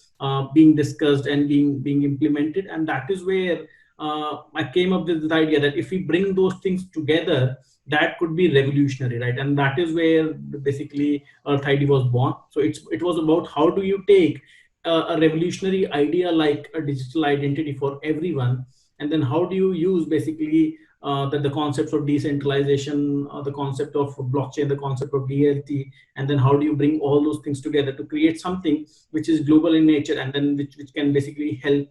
being discussed and being implemented, and that is where I came up with this idea that if we bring those things together, that could be revolutionary, right? And that is where basically EarthId was born. So it was about how do you take a revolutionary idea like a digital identity for everyone, and then how do you use basically that the concepts of decentralization, the concept of blockchain, the concept of DLT, and then how do you bring all those things together to create something which is global in nature, and then which can basically help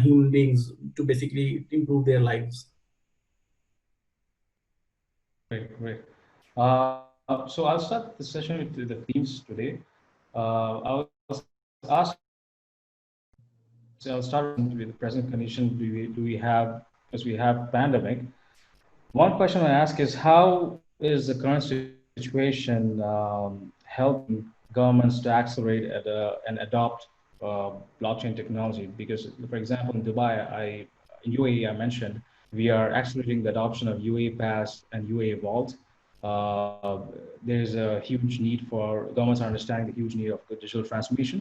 human beings to basically improve their lives. Great, great. So I'll start the session with the themes today. I'll ask. So I'll start with the present condition. Do we have, as we have pandemic? One question I ask is, how is the current situation helping governments to accelerate and adopt blockchain technology? Because, for example, in Dubai, in UAE, I mentioned we are accelerating the adoption of UAE Pass and UAE Vault. There's a huge need for governments are understanding the huge need of digital transformation.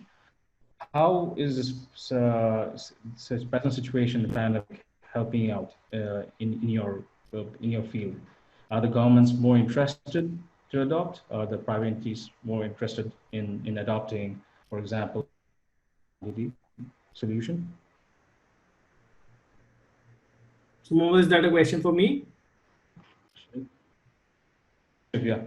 How is this present situation, the pandemic, helping out in your field? Are the governments more interested to adopt? Are the private entities more interested in adopting, for example, the solution? So, Mohammed, is that a question for me? Yeah.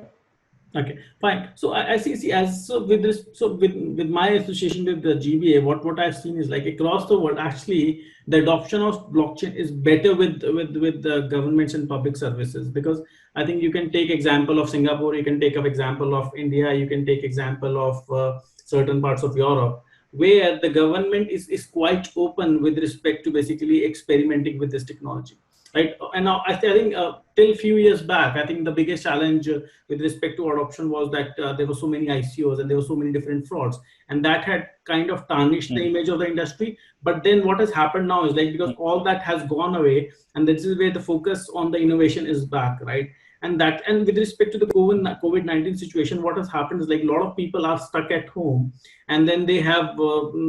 Okay, fine. So I see as so with this, so with my association with the GBA, what I've seen is like across the world, actually the adoption of blockchain is better with the governments and public services, because I think you can take example of Singapore, you can take up example of India, you can take example of certain parts of Europe, where the government is quite open with respect to basically experimenting with this technology. Right, and now I think till few years back, I think the biggest challenge with respect to adoption was that there were so many ICOs and there were so many different frauds, and that had kind of tarnished the image of the industry. But then what has happened now is like, because all that has gone away, and this is where the focus on the innovation is back, right? And with respect to the COVID-19 situation, what has happened is like a lot of people are stuck at home, and then they have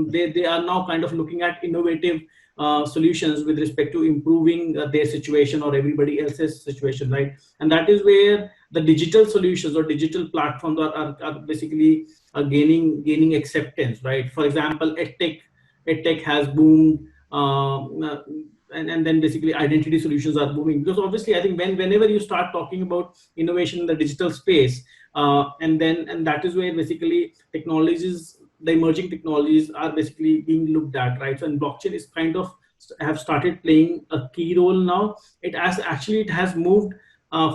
they are now kind of looking at innovative solutions with respect to improving their situation or everybody else's situation, right? And that is where the digital solutions or digital platforms are basically gaining acceptance, right? For example, edtech has boomed, and then basically identity solutions are booming, because obviously I think whenever you start talking about innovation in the digital space, and that is where basically technologies, the emerging technologies are basically being looked at, right? So, and blockchain is kind of have started playing a key role now. It has moved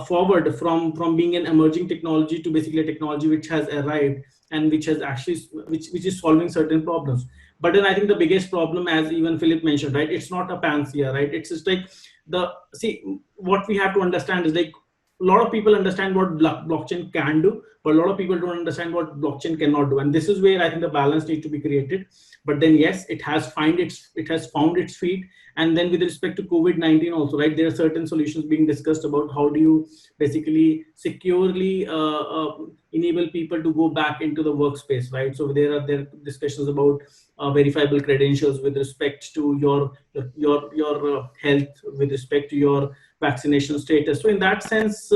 forward from being an emerging technology to basically a technology which has arrived and which has actually which is solving certain problems. But then I think the biggest problem, as even Philip mentioned, right, it's not a panacea, right? It's just like what we have to understand is like a lot of people understand what blockchain can do, but a lot of people don't understand what blockchain cannot do, and this is where I think the balance needs to be created. But then yes, it has found its feet. And then with respect to COVID-19 also, right, there are certain solutions being discussed about how do you basically securely enable people to go back into the workspace, right? So there are discussions about verifiable credentials with respect to your health, with respect to your vaccination status. So in that sense,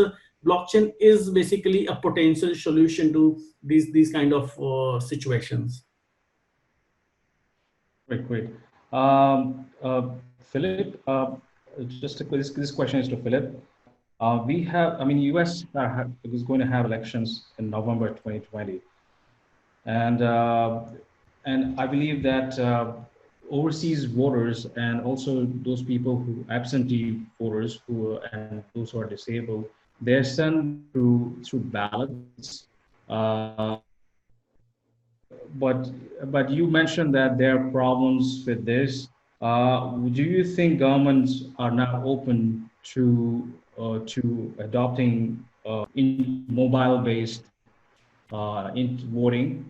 blockchain is basically a potential solution to these kind of situations. Great. Philip, just this question is to Philip. We have, I mean, US is going to have elections in November 2020, and I believe that overseas voters and also those people who absentee voters and those who are disabled, they're sent through ballots. But you mentioned that there are problems with this. Do you think governments are now open to adopting in mobile-based in voting?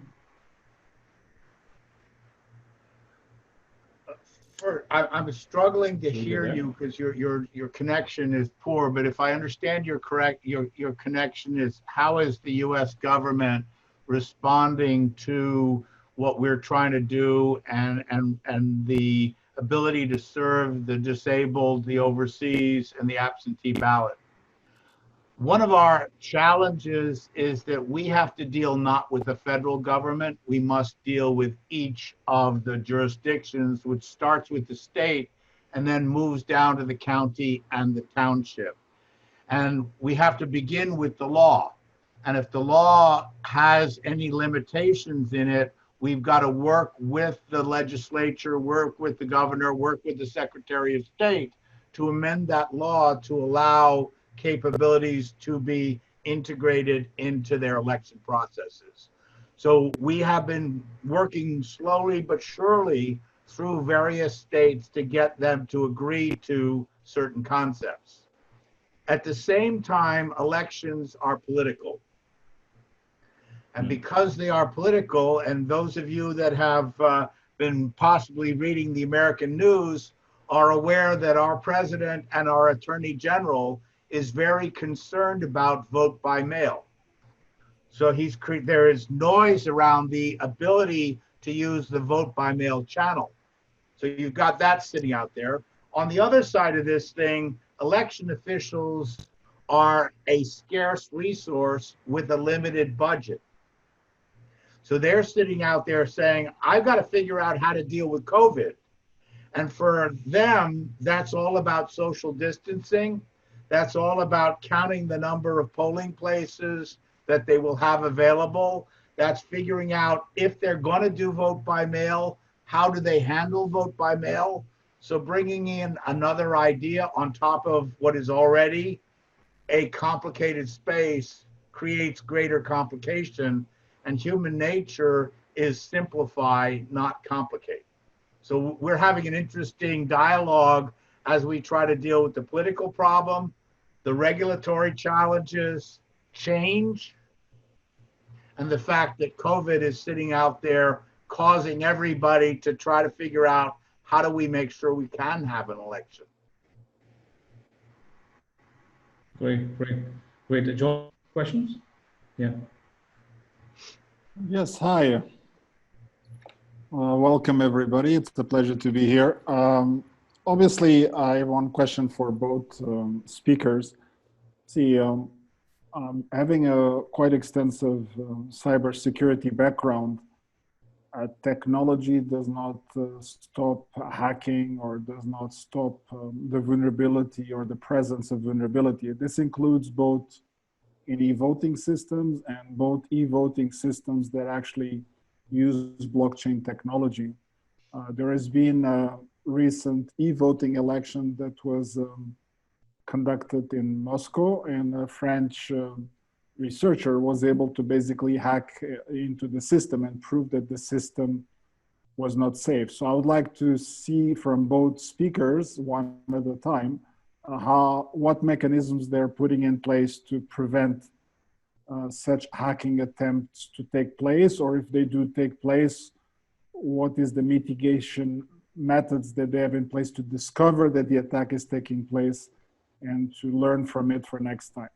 I'm struggling to hear you because your connection is poor. But if I understand your connection is, how is the U.S. government responding to what we're trying to do and the ability to serve the disabled, the overseas, and the absentee ballot? One of our challenges is that we have to deal not with the federal government, we must deal with each of the jurisdictions, which starts with the state and then moves down to the county and the township. And we have to begin with the law. And if the law has any limitations in it, we've got to work with the legislature, work with the governor, work with the Secretary of State to amend that law to allow capabilities to be integrated into their election processes. So we have been working slowly but surely through various states to get them to agree to certain concepts. At the same time, elections are political. And because they are political, and those of you that have been possibly reading the American news are aware that our president and our attorney general is very concerned about vote by mail. So there is noise around the ability to use the vote by mail channel. So you've got that sitting out there. On the other side of this thing, election officials are a scarce resource with a limited budget. So they're sitting out there saying, I've got to figure out how to deal with COVID. And for them, that's all about social distancing. That's all about counting the number of polling places that they will have available. That's figuring out if they're going to do vote by mail, how do they handle vote by mail? So bringing in another idea on top of what is already a complicated space creates greater complication. And human nature is simplify, not complicate. So we're having an interesting dialogue as we try to deal with the political problem, the regulatory challenges, change, and the fact that COVID is sitting out there causing everybody to try to figure out how do we make sure we can have an election. Great. John, questions? Yeah. Yes, hi. Welcome, everybody. It's a pleasure to be here. Obviously, I have one question for both speakers. See, having a quite extensive cybersecurity background, technology does not stop hacking or does not stop the vulnerability or the presence of vulnerability. This includes both in e-voting systems and both e-voting systems that actually use blockchain technology. There has been a recent e-voting election that was conducted in Moscow, and a French researcher was able to basically hack into the system and prove that the system was not safe. So I would like to see from both speakers, one at a time, what mechanisms they're putting in place to prevent such hacking attempts to take place, or if they do take place, what is the mitigation methods that they have in place to discover that the attack is taking place and to learn from it for next time.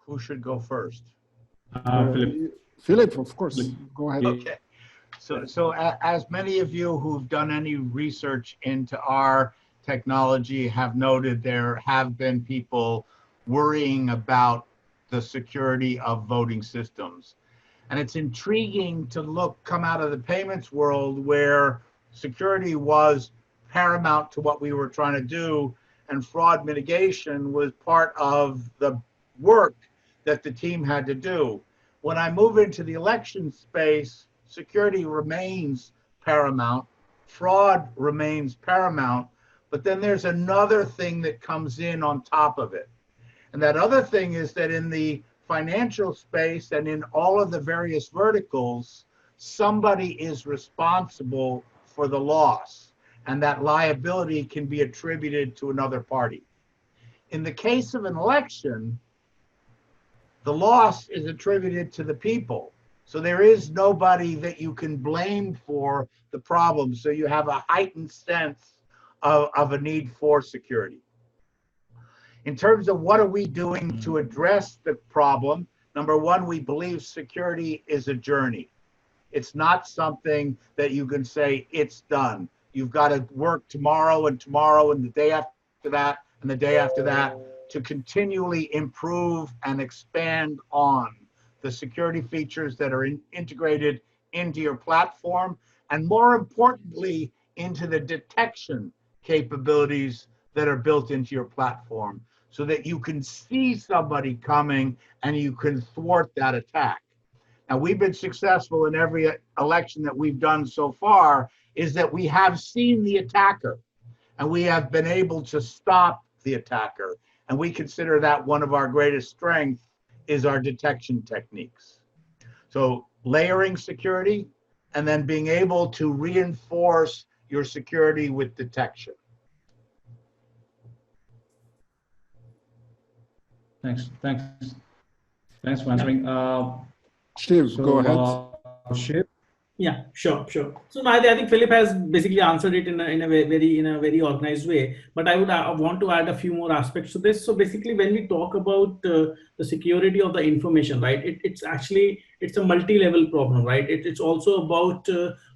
Who should go first? Philip. Philip, of course, go ahead. Okay. So as many of you who've done any research into our technology have noted, there have been people worrying about the security of voting systems. And it's intriguing to come out of the payments world where security was paramount to what we were trying to do, and fraud mitigation was part of the work that the team had to do. When I move into the election space, security remains paramount, fraud remains paramount, but then there's another thing that comes in on top of it. And that other thing is that in the financial space and in all of the various verticals, somebody is responsible for the loss, and that liability can be attributed to another party. In the case of an election, the loss is attributed to the people. So there is nobody that you can blame for the problem. So you have a heightened sense of a need for security. In terms of what are we doing to address the problem, number one, we believe security is a journey. It's not something that you can say it's done. You've got to work tomorrow and the day after that and the day after that to continually improve and expand on the security features that are integrated into your platform, and more importantly, into the detection capabilities that are built into your platform so that you can see somebody coming and you can thwart that attack. Now, we've been successful in every election that we've done so far, is that we have seen the attacker and we have been able to stop the attacker. And we consider that one of our greatest strengths is our detection techniques. So layering security and then being able to reinforce your security with detection. Thanks for answering. Shiv, go ahead. Shiv? Yeah, sure. So I think Philip has basically answered it in a very organized way. But I want to add a few more aspects to this. So basically, when we talk about the security of the information, right? It's a multi-level problem, right? It's also about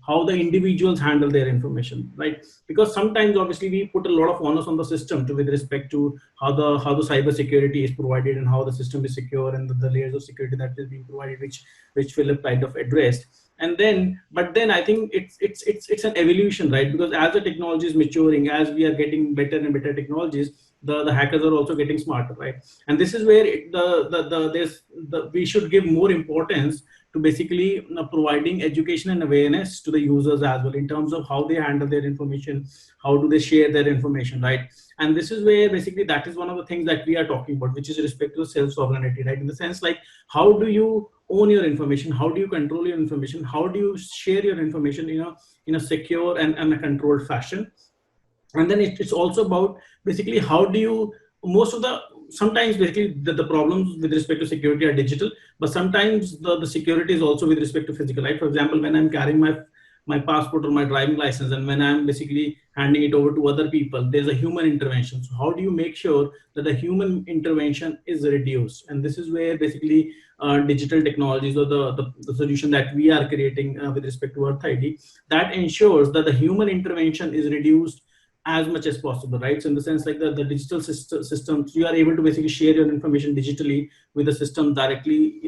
how the individuals handle their information, right? Because sometimes obviously we put a lot of onus on the system with respect to how the cyber security is provided and how the system is secure and the layers of security that is being provided, which Philip kind of addressed. But then I think it's an evolution, right? Because as the technology is maturing, as we are getting better and better technologies, the hackers are also getting smarter, right? And this is where we should give more importance to basically providing education and awareness to the users as well in terms of how they handle their information, how do they share their information, right? And this is where basically that is one of the things that we are talking about, which is respect to self-sovereignty, right? In the sense like, how do you own your information? How do you control your information? How do you share your information in a secure and a controlled fashion? And then it's also about basically how do you, sometimes basically the problems with respect to security are digital, but sometimes the security is also with respect to physical, right? For example, when I'm carrying my passport or my driving license, and when I'm basically handing it over to other people, there's a human intervention. So how do you make sure that the human intervention is reduced? And this is where basically digital technologies or the solution that we are creating with respect to EarthId, that ensures that the human intervention is reduced as much as possible, right? So in the sense like the digital systems, you are able to basically share your information digitally with the system directly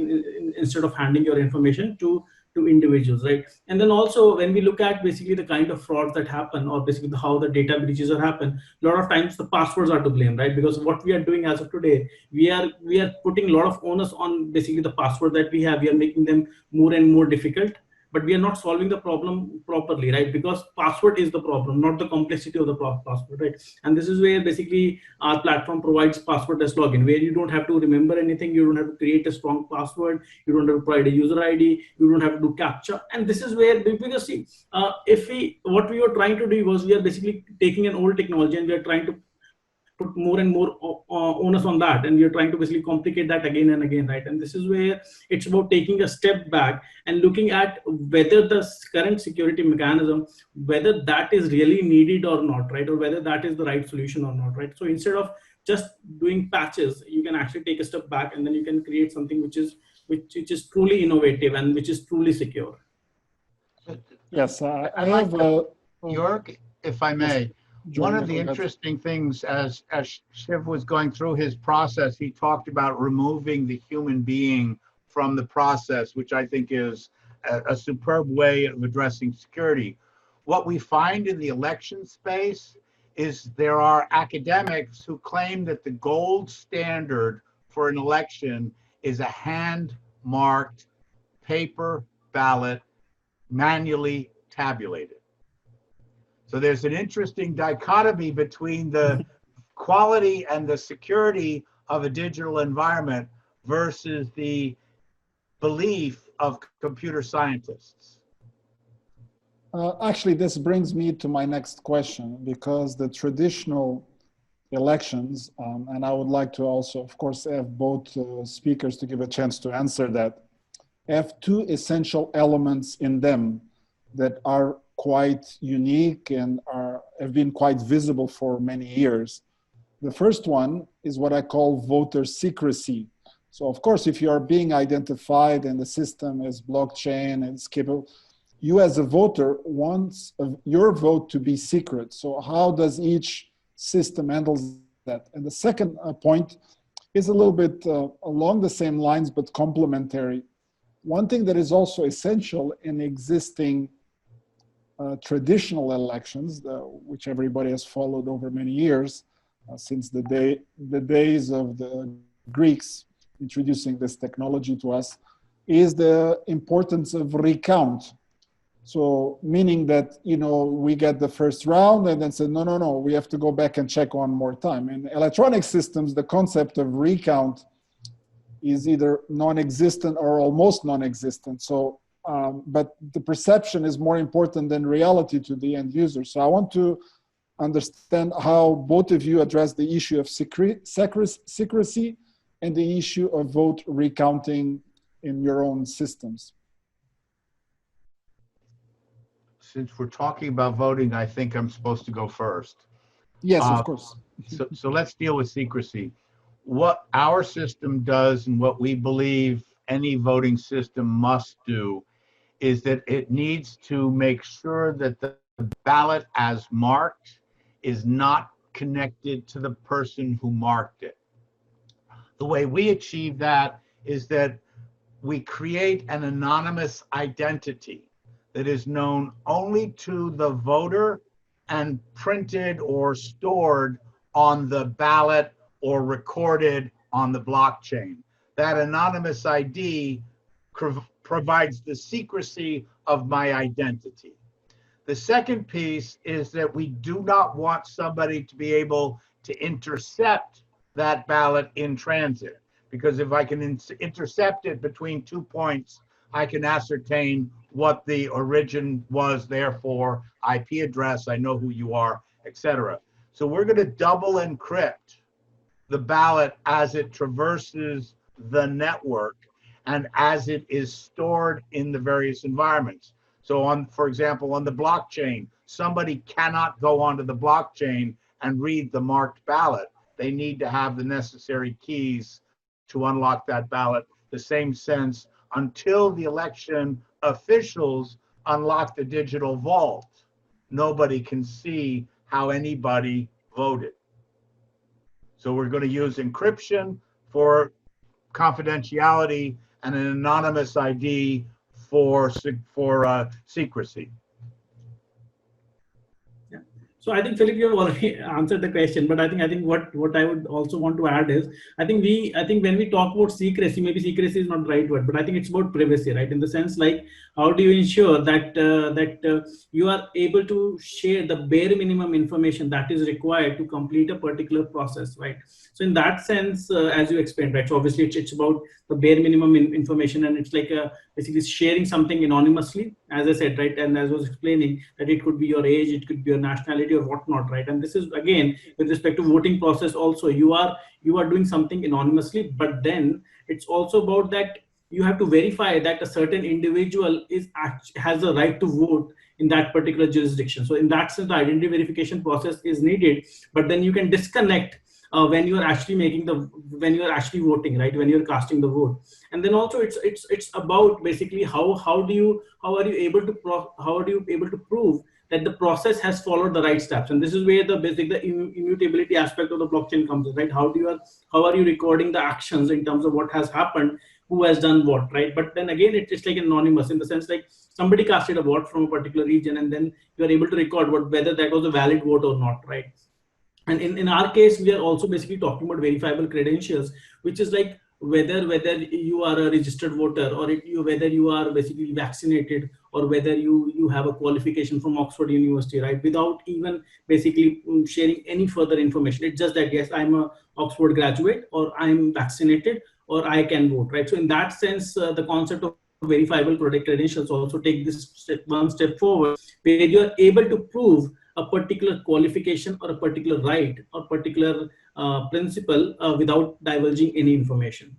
instead of handing your information to individuals, right? And then also when we look at basically the kind of frauds that happen, or basically how the data breaches are happen, a lot of times the passwords are to blame, right? Because what we are doing as of today, we are putting a lot of onus on basically the password that we have. We are making them more and more difficult, but we are not solving the problem properly, right? Because password is the problem, not the complexity of the password, right? And this is where basically our platform provides passwordless login, where you don't have to remember anything, you don't have to create a strong password, you don't have to provide a user ID, you don't have to do CAPTCHA. And this is where, because see, what we were trying to do was we are basically taking an old technology and we are trying to put more and more onus on that, and you're trying to basically complicate that again and again, right? And this is where it's about taking a step back and looking at whether the current security mechanism, whether that is really needed or not, right? Or whether that is the right solution or not, right? So instead of just doing patches, you can actually take a step back and then you can create something which is truly innovative and which is truly secure. Yes, I like have Jörg, if I may. One of the interesting things as Shiv was going through his process, he talked about removing the human being from the process, which I think is a superb way of addressing security. What we find in the election space is there are academics who claim that the gold standard for an election is a hand-marked paper ballot, manually tabulated. So there's an interesting dichotomy between the quality and the security of a digital environment versus the belief of computer scientists. Actually, this brings me to my next question, because the traditional elections, and I would like to also, of course, have both speakers to give a chance to answer that, have two essential elements in them that are quite unique and have been quite visible for many years. The first one is what I call voter secrecy. So of course, if you are being identified in the system as blockchain and skippable, you as a voter wants your vote to be secret. So how does each system handle that? And the second point is a little bit along the same lines, but complementary. One thing that is also essential in existing traditional elections, which everybody has followed over many years, since the days of the Greeks introducing this technology to us, is the importance of recount. So meaning that, you know, we get the first round and then say, no, we have to go back and check one more time. In electronic systems, the concept of recount is either non-existent or almost non-existent. So, but the perception is more important than reality to the end user. So I want to understand how both of you address the issue of secrecy and the issue of vote recounting in your own systems. Since we're talking about voting, I think I'm supposed to go first. Yes, of course. So let's deal with secrecy. What our system does and what we believe any voting system must do is that it needs to make sure that the ballot as marked is not connected to the person who marked it. The way we achieve that is that we create an anonymous identity that is known only to the voter and printed or stored on the ballot or recorded on the blockchain. That anonymous ID provides the secrecy of my identity. The second piece is that we do not want somebody to be able to intercept that ballot in transit, because if I can intercept it between 2 points, I can ascertain what the origin was, therefore IP address, I know who you are, etc. So we're going to double encrypt the ballot as it traverses the network and as it is stored in the various environments. So for example, on the blockchain, somebody cannot go onto the blockchain and read the marked ballot. They need to have the necessary keys to unlock that ballot. The same sense, until the election officials unlock the digital vault, nobody can see how anybody voted. So we're going to use encryption for confidentiality and an anonymous ID for secrecy. So I think, Philip, you have already answered the question, but I think what I would also want to add is, I think when we talk about secrecy, maybe secrecy is not the right word, but I think it's about privacy, right? In the sense, like, how do you ensure that you are able to share the bare minimum information that is required to complete a particular process, right? So in that sense, as you explained, right? So obviously it's about the bare minimum information, and it's like basically sharing something anonymously, as I said, right? And as I was explaining, that it could be your age, it could be your nationality or whatnot, right? And this is again with respect to voting process also, you are doing something anonymously, but then it's also about that you have to verify that a certain individual has the right to vote in that particular jurisdiction. So in that sense, the identity verification process is needed, but then you can disconnect when you are actually when you are actually voting, right? When you're casting the vote. And then also it's about basically how are you able to prove that the process has followed the right steps. And this is where the immutability aspect of the blockchain comes in, right? How are you recording the actions in terms of what has happened, who has done what, right? But then again, it's like anonymous in the sense, like, somebody casted a vote from a particular region, and then you are able to record whether that was a valid vote or not, right? And in our case, we are also basically talking about verifiable credentials, which is like whether you are a registered voter, or whether you are basically vaccinated, or whether you have a qualification from Oxford University, right? Without even basically sharing any further information. It's just that, yes, I'm a Oxford graduate, or I'm vaccinated, or I can vote, right? So in that sense, the concept of verifiable credentials also take this one step forward, where you're able to prove a particular qualification or a particular right or particular principle without divulging any information.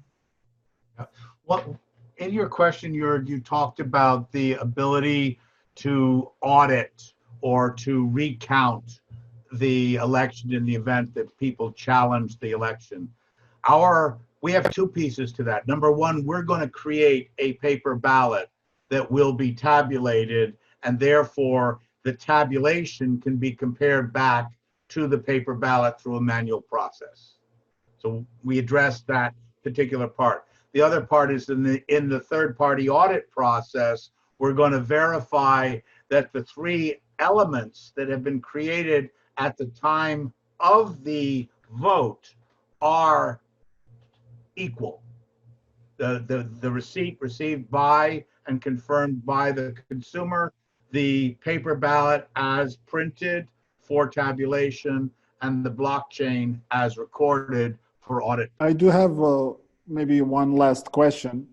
Well, in your question, you talked about the ability to audit or to recount the election in the event that people challenge the election. We have two pieces to that. Number one, we're going to create a paper ballot that will be tabulated, and therefore the tabulation can be compared back to the paper ballot through a manual process. So we address that particular part. The other part is in the third-party audit process, we're going to verify that the three elements that have been created at the time of the vote are equal. The receipt received by and confirmed by the consumer, the paper ballot as printed for tabulation, and the blockchain as recorded for audit. I do have maybe one last question.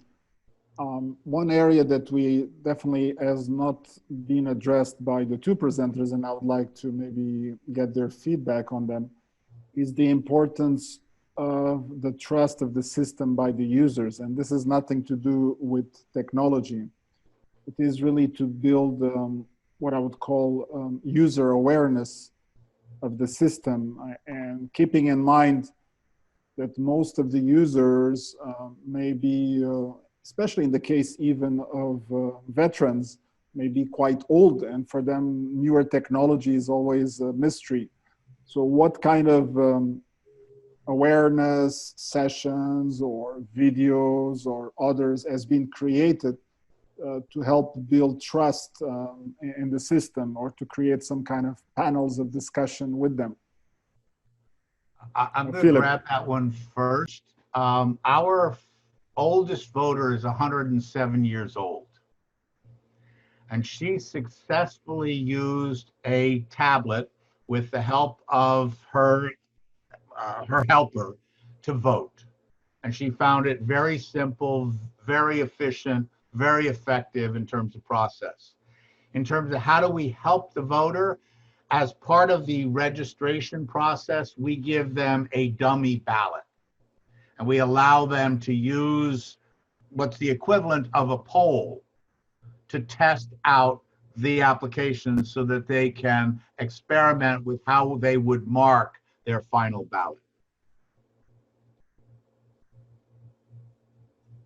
One area that we definitely has not been addressed by the two presenters, and I would like to maybe get their feedback on them, is the importance of the trust of the system by the users. And this has nothing to do with technology. It is really to build what I would call user awareness of the system, and keeping in mind that most of the users may be, especially in the case even of veterans, may be quite old, and for them newer technology is always a mystery. So what kind of awareness sessions or videos or others has been created to help build trust in the system, or to create some kind of panels of discussion with them? I'm going to grab that one first. Our oldest voter is 107 years old, and she successfully used a tablet with the help of her helper to vote. And she found it very simple, very efficient, very effective in terms of process. In terms of how do we help the voter, as part of the registration process, we give them a dummy ballot. And we allow them to use what's the equivalent of a poll to test out the application so that they can experiment with how they would mark their final ballot.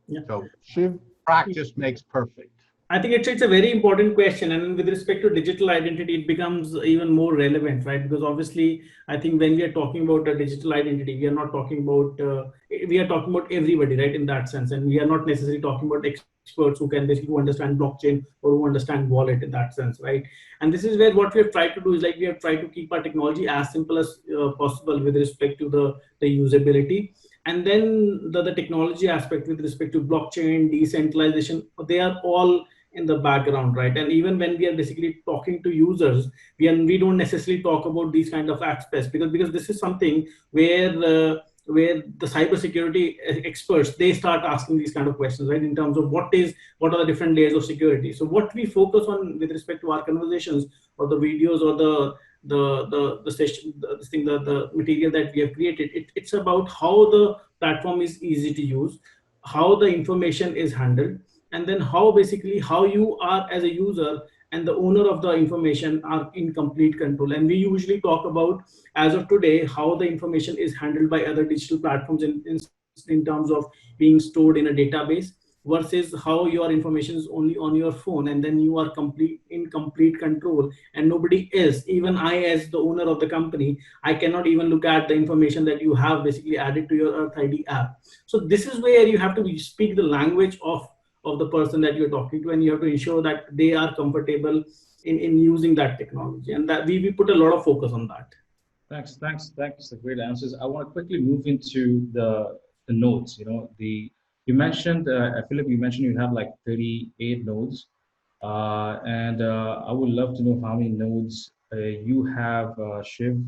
Yeah. So Shiv? practice makes perfect. I think it's a very important question, and with respect to digital identity, it becomes even more relevant, right? Because obviously, I think when we are talking about a digital identity, we are not talking about we are talking about everybody, right? In that sense, and we are not necessarily talking about experts who can basically understand blockchain or who understand wallet in that sense, right? And this is where what we have tried to do is, like, we have tried to keep our technology as simple as possible with respect to the usability. And then the technology aspect with respect to blockchain, decentralization, they are all in the background, right? And even when we are basically talking to users, we don't necessarily talk about these kind of aspects, because this is something where the cybersecurity experts, they start asking these kind of questions, right? In terms of what are the different layers of security. So what we focus on with respect to our conversations or the videos or the session, the material that we have created, it's about how the platform is easy to use, how the information is handled, and then how you are as a user and the owner of the information are in complete control. And we usually talk about, as of today, how the information is handled by other digital platforms in terms of being stored in a database, versus how your information is only on your phone, and then you are in complete control, and nobody else, even I as the owner of the company, I cannot even look at the information that you have basically added to your EarthId app. So this is where you have to speak the language of the person that you're talking to, and you have to ensure that they are comfortable in using that technology, and that we put a lot of focus on that. Thanks. The great answers. I want to quickly move into the nodes. You mentioned, Philip, you mentioned you have like 38 nodes, and I would love to know how many nodes you have, Shiv.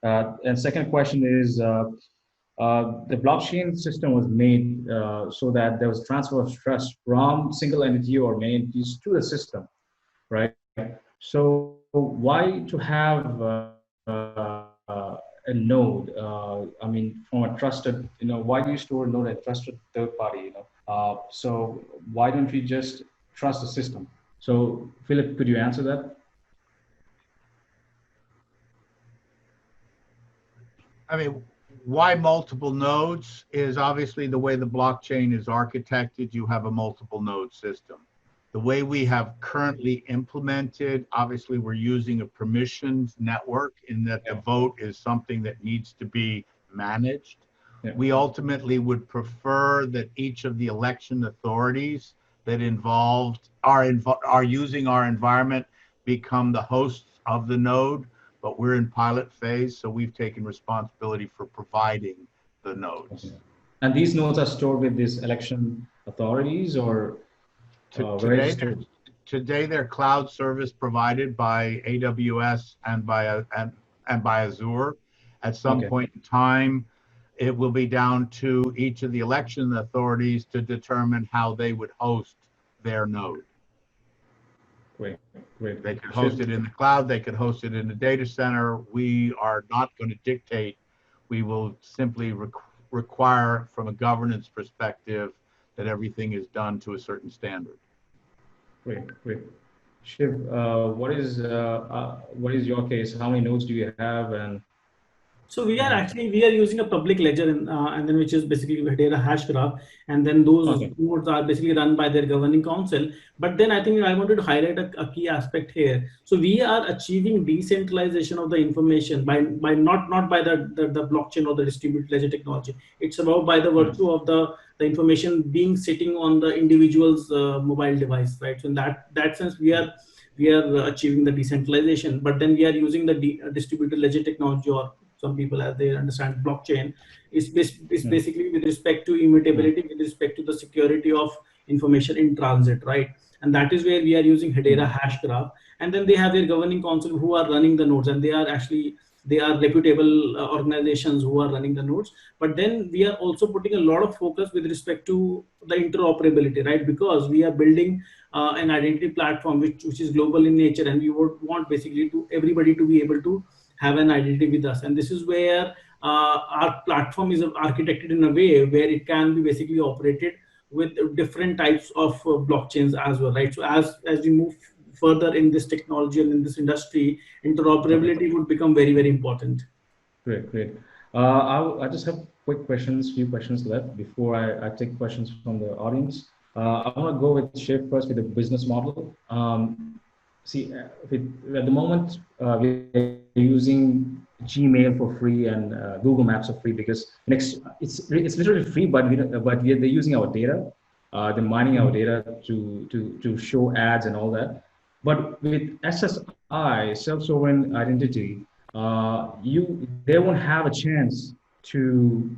And second question is, the blockchain system was made so that there was transfer of trust from single entity or many entities to the system, right? So why to have a node? I mean, from a trusted, why do you store a node at trusted third party? So why don't we just trust the system? So Philip, could you answer that? I mean, why multiple nodes is obviously the way the blockchain is architected. You have a multiple node system. The way we have currently implemented, obviously we're using a permissioned network in that the vote is something that needs to be managed. Yeah. We ultimately would prefer that each of the election authorities that are using our environment become the hosts of the node, but we're in pilot phase, so we've taken responsibility for providing the nodes. Okay. And these nodes are stored with these election authorities, or where is it stored? Today, they're cloud service provided by AWS and by Azure. At some point in time, it will be down to each of the election authorities to determine how they would host their node. Great, great. They could host it in the cloud, they could host it in the data center. We are not going to dictate. We will simply require, from a governance perspective, that everything is done to a certain standard. Great, great. Shiv, what is your case? How many nodes do you have? And so we are using a public ledger, and then which is basically Hedera hash graph, and then those nodes are basically run by their governing council. But then I think I wanted to highlight a key aspect here. So we are achieving decentralization of the information by not by the blockchain or the distributed ledger technology. It's about by the virtue of the information being sitting on the individual's mobile device, right? So in that sense, we are achieving the decentralization, but then we are using the distributed ledger technology, or some people as they understand blockchain, is basically with respect to immutability, with respect to the security of information in transit, right? And that is where we are using Hedera hash graph, and then they have their governing council who are running the nodes, and they are reputable organizations who are running the nodes. But then we are also putting a lot of focus with respect to the interoperability, right? Because we are building an identity platform which is global in nature, and we would want basically to everybody to be able to have an identity with us. And this is where our platform is architected in a way where it can be basically operated with different types of blockchains as well, right? So as we move further in this technology and in this industry, interoperability would become very, very important. Great, great. I just have few questions left before I take questions from the audience. I want to go with Shiv first with the business model. See, at the moment, we're using Gmail for free and Google Maps for free because it's literally free, but they're using our data. They're mining our data to show ads and all that. But with SSI, self-sovereign identity, they won't have a chance to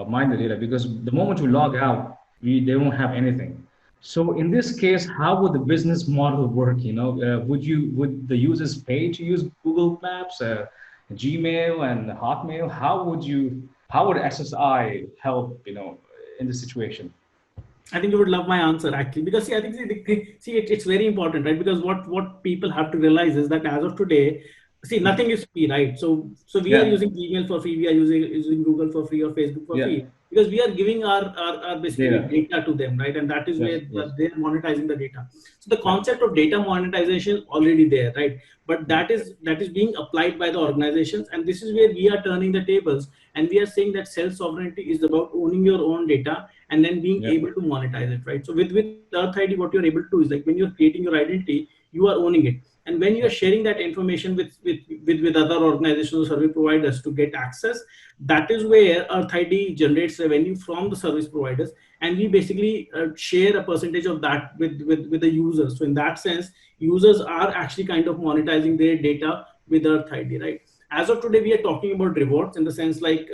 mine the data, because the moment you log out, they won't have anything. So in this case, how would the business model work? Would the users pay to use Google Maps, Gmail, and Hotmail? How would SSI help in this situation? I think you would love my answer, actually, because I think it's very important, right? Because what people have to realize is that as of today, nothing is free, right? So we are using Gmail for free, we are using Google for free or Facebook for free, because we are giving our basically data to them, right? And that is where they're monetizing the data. So the concept of data monetization is already there, right? But that is being applied by the organizations, and this is where we are turning the tables, and we are saying that self-sovereignty is about owning your own data and then being able to monetize it, right? So with EarthId, what you're able to do is, like, when you're creating your identity, you are owning it. And when you're sharing that information with other organizations or service providers to get access, that is where EarthId generates revenue from the service providers, and we basically share a percentage of that with the users. So in that sense, users are actually kind of monetizing their data with EarthId, right? As of today, we are talking about rewards in the sense like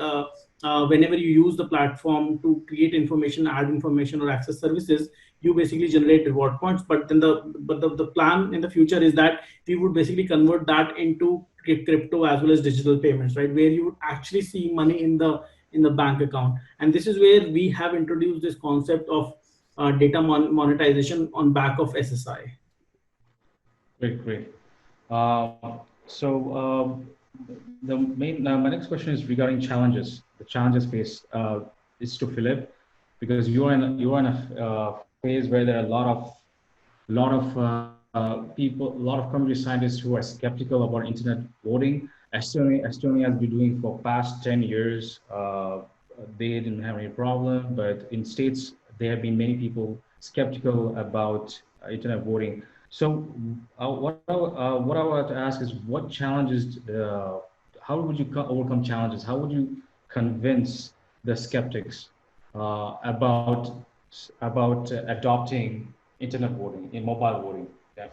whenever you use the platform to create information, add information, or access services, you basically generate reward points. But then the plan in the future is that we would basically convert that into crypto as well as digital payments, right? Where you would actually see money in the bank account. And this is where we have introduced this concept of data monetization on back of SSI. Great. My next question is regarding challenges. The challenges faced is to Philip, because you are in a phase where there are a lot of people, a lot of community scientists who are skeptical about internet voting. Estonia has been doing for past 10 years. They didn't have any problem, but in states there have been many people skeptical about internet voting. So what I want to ask is, what challenges? How would you overcome challenges? How would you convince the skeptics about adopting internet voting, in mobile voting? Yeah.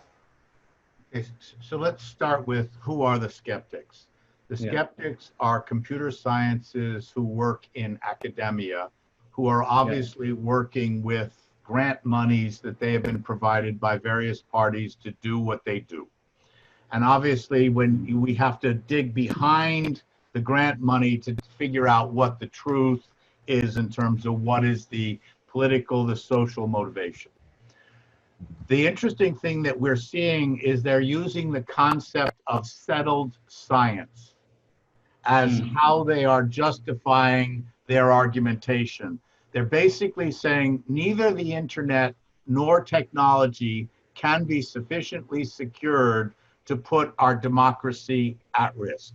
Okay, so let's start with who are the skeptics. The Yeah. skeptics are computer sciences who work in academia, who are obviously working with grant monies that they have been provided by various parties to do what they do. And obviously, when we have to dig behind the grant money to figure out what the truth is in terms of what is the political, the social motivation. The interesting thing that we're seeing is they're using the concept of settled science as how they are justifying their argumentation. They're basically saying neither the internet nor technology can be sufficiently secured to put our democracy at risk.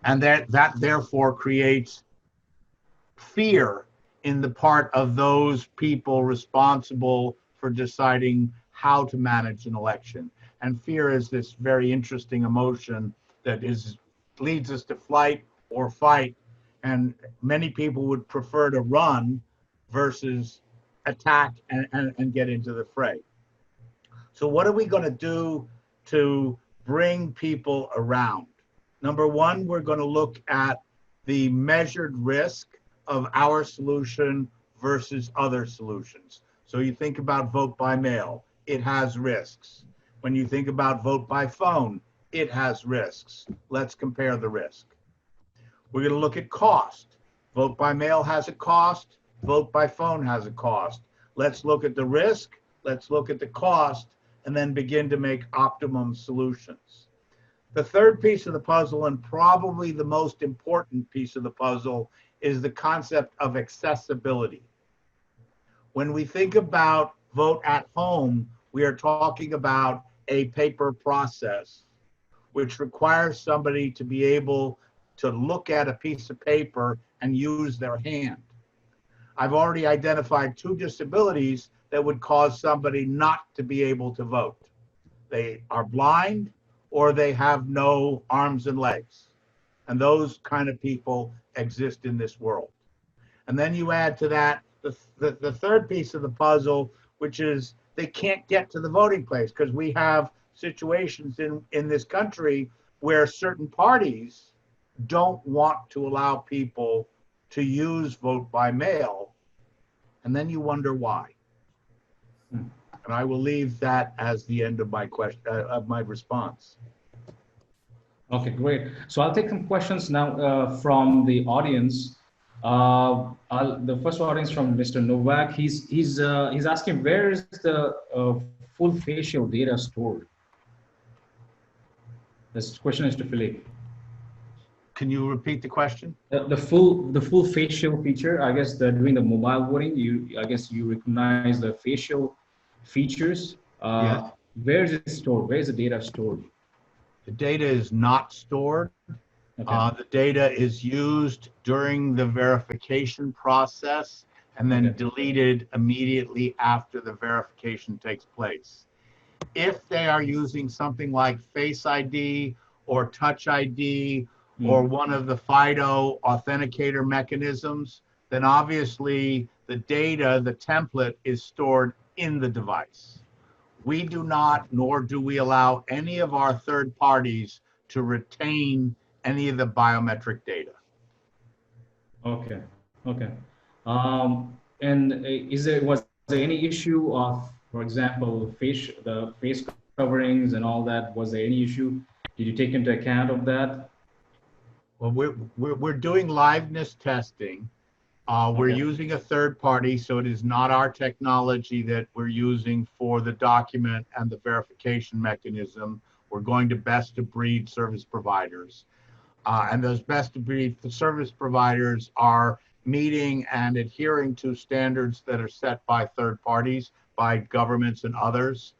And that therefore creates fear in the part of those people responsible for deciding how to manage an election. And fear is this very interesting emotion that leads us to flight or fight. And many people would prefer to run versus attack and get into the fray. So what are we going to do to bring people around? Number one, we're going to look at the measured risk of our solution versus other solutions. So you think about vote by mail, it has risks. When you think about vote by phone, it has risks. Let's compare the risk. We're going to look at cost. Vote by mail has a cost, vote by phone has a cost. Let's look at the risk, let's look at the cost, and then begin to make optimum solutions. The third piece of the puzzle, and probably the most important piece of the puzzle, is the concept of accessibility. When we think about vote at home, we are talking about a paper process, which requires somebody to be able to look at a piece of paper and use their hand. I've already identified two disabilities that would cause somebody not to be able to vote. They are blind or they have no arms and legs. And those kind of people exist in this world. And then you add to that the third piece of the puzzle, which is they can't get to the voting place because we have situations in this country where certain parties don't want to allow people to use vote by mail. And then you wonder why. And I will leave that as the end of my question, of my response. Okay, great. So I'll take some questions now from the audience. The first audience from Mr. Novak. He's asking, where is the full facial data stored? This question is to Philippe. Can you repeat the question? The full facial feature. I guess during the mobile voting, I guess you recognize the facial features. Yes. Where is it stored? Where is the data stored? The data is not stored. Okay. The data is used during the verification process and then deleted immediately after the verification takes place. If they are using something like Face ID or Touch ID or one of the FIDO authenticator mechanisms, then obviously the data, the template, is stored in the device. We do not, nor do we allow any of our third parties to retain any of the biometric data. Okay. And was there any issue of, for example, the face coverings and all that? Was there any issue? Did you take into account of that? Well, we're doing liveness testing. We're using a third party, so it is not our technology that we're using for the document and the verification mechanism. We're going to best of breed service providers. And those best of breed service providers are meeting and adhering to standards that are set by third parties, by governments and others.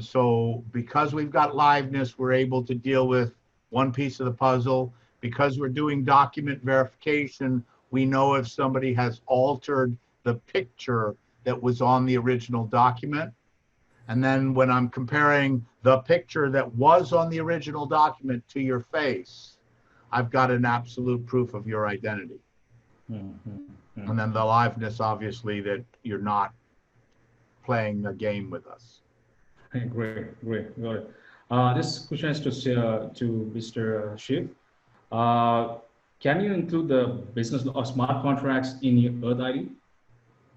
So because we've got liveness, we're able to deal with one piece of the puzzle. Because we're doing document verification, we know if somebody has altered the picture that was on the original document. And then when I'm comparing the picture that was on the original document to your face, I've got an absolute proof of your identity. And then the liveness, obviously, that you're not playing the game with us. Great. Got it. This question is to Mr. Shiv. Can you include the business or smart contracts in your EarthID?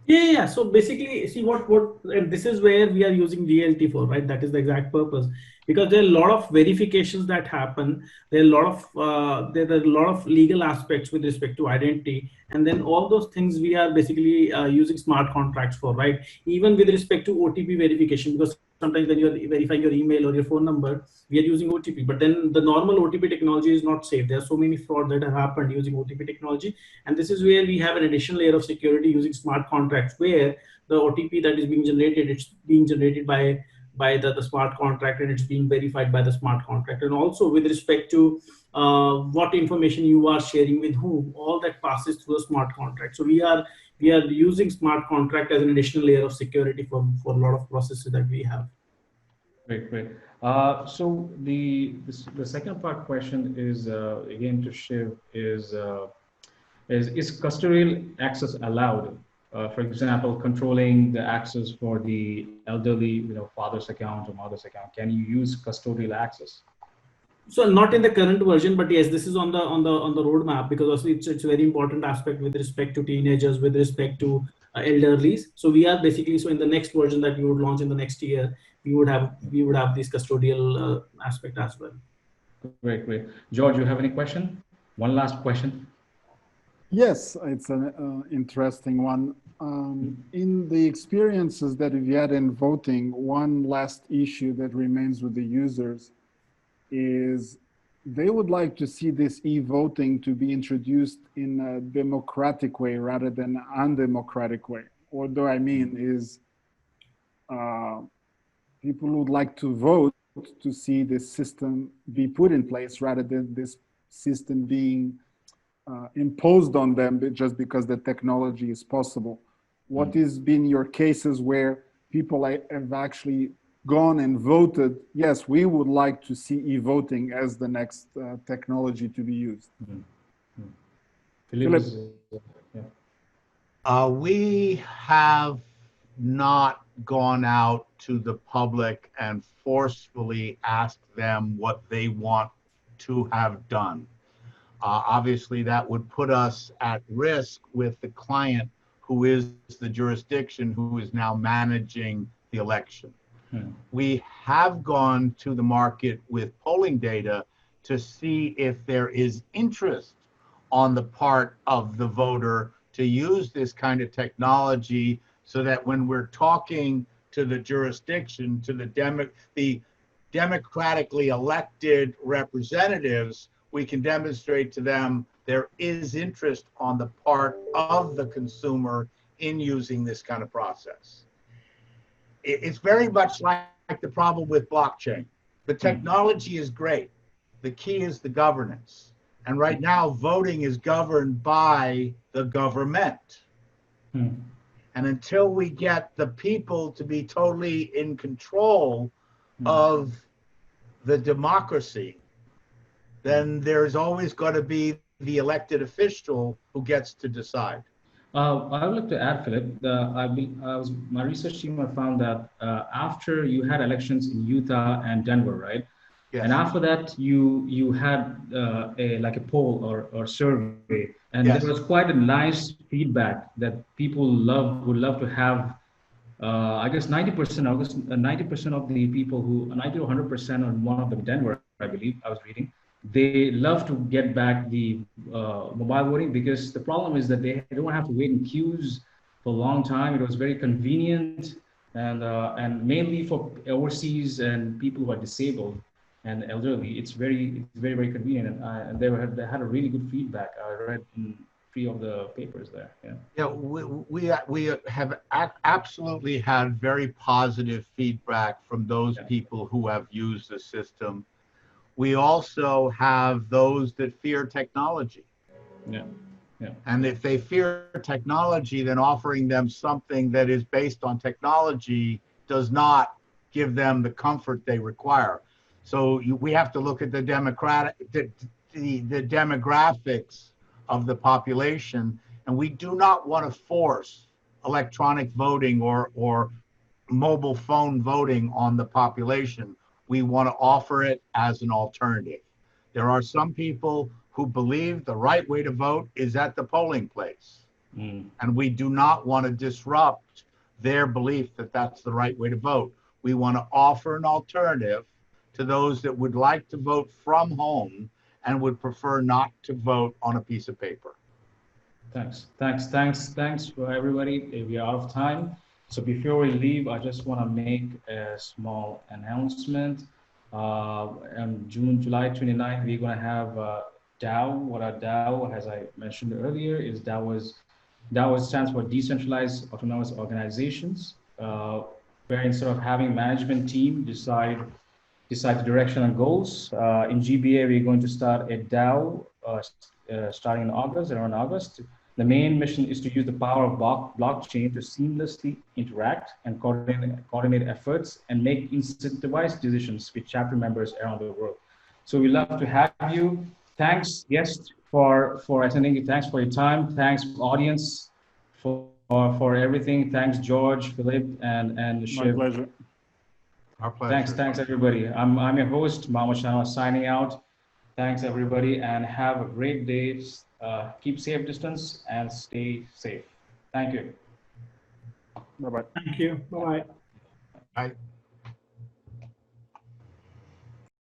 Yeah. So basically, see and this is where we are using DLT for, right? That is the exact purpose, because there are a lot of verifications that happen. There are a lot of legal aspects with respect to identity, and then all those things we are basically using smart contracts for, right? Even with respect to OTP verification, because sometimes when you're verifying your email or your phone number, we are using OTP, but then the normal OTP technology is not safe. There are so many frauds that have happened using OTP technology, and this is where we have an additional layer of security using smart contracts, where the OTP that is being generated, it's being generated by the smart contract, and it's being verified by the smart contract. And also with respect to what information you are sharing with whom, all that passes through a smart contract. So we are using smart contract as an additional layer of security for a lot of processes that we have. Great. So the second part question is again to Shiv, is custodial access allowed? For example, controlling the access for the elderly, father's account or mother's account. Can you use custodial access? So not in the current version, but yes, this is on the roadmap, because also it's a very important aspect with respect to teenagers, with respect to elderlies. So we are basically, so in the next version that we would launch in the next year, we would have this custodial aspect as well. Great. George, you have any question? One last question. Yes, it's an interesting one. In the experiences that we've had in voting, one last issue that remains with the users is they would like to see this e-voting to be introduced in a democratic way rather than an undemocratic way. What do I mean is people would like to vote to see this system be put in place rather than this system being imposed on them just because the technology is possible. What has been your cases where people have actually gone and voted, yes, we would like to see e-voting as the next technology to be used? Philip? We have not gone out to the public and forcefully asked them what they want to have done. Obviously, that would put us at risk with the client, who is the jurisdiction who is now managing the election. We have gone to the market with polling data to see if there is interest on the part of the voter to use this kind of technology, so that when we're talking to the jurisdiction, to the democratically elected representatives, we can demonstrate to them there is interest on the part of the consumer in using this kind of process. It's very much like the problem with blockchain. The technology is great. The key is the governance. And right now, voting is governed by the government. And until we get the people to be totally in control of the democracy, then there's always going to be the elected official who gets to decide. I would like to add, Philip, my research team have found that after you had elections in Utah and Denver, right? Yes. And after that, you had a poll or survey, and Yes. there was quite a nice feedback that people would love to have. I guess 90% of the people 90 to 100% on one of them, Denver, I believe I was reading, they love to get back the mobile voting, because the problem is that they don't have to wait in queues for a long time. It was very convenient, and mainly for overseas and people who are disabled and elderly, it's very convenient, and they had a really good feedback. I read in 3 of the papers there. Yeah, we have absolutely had very positive feedback from those people who have used the system. We also have those that fear technology. Yeah. And if they fear technology, then offering them something that is based on technology does not give them the comfort they require. So we have to look at the demographics of the population, and we do not want to force electronic voting or mobile phone voting on the population. We want to offer it as an alternative. There are some people who believe the right way to vote is at the polling place. And we do not want to disrupt their belief that that's the right way to vote. We want to offer an alternative to those that would like to vote from home and would prefer not to vote on a piece of paper. Thanks for everybody. We are out of time. So before we leave, I just want to make a small announcement. On July 29th, we're going to have DAO. What a DAO, as I mentioned earlier, is DAO stands for Decentralized Autonomous Organizations, where instead of having management team decide the direction and goals, in GBA, we're going to start a DAO starting in around August. The main mission is to use the power of blockchain to seamlessly interact and coordinate efforts and make incentivized decisions with chapter members around the world. So we love to have you. Thanks, guests, for attending. Thanks for your time. Thanks, audience, for everything. Thanks, George, Philip, and Shiv. My pleasure. Our pleasure. Thanks, everybody. I'm your host, Mahmoud Shah, signing out. Thanks, everybody, and have a great day. Keep safe distance and stay safe. Thank you. Bye-bye. Thank you. Bye-bye. Bye.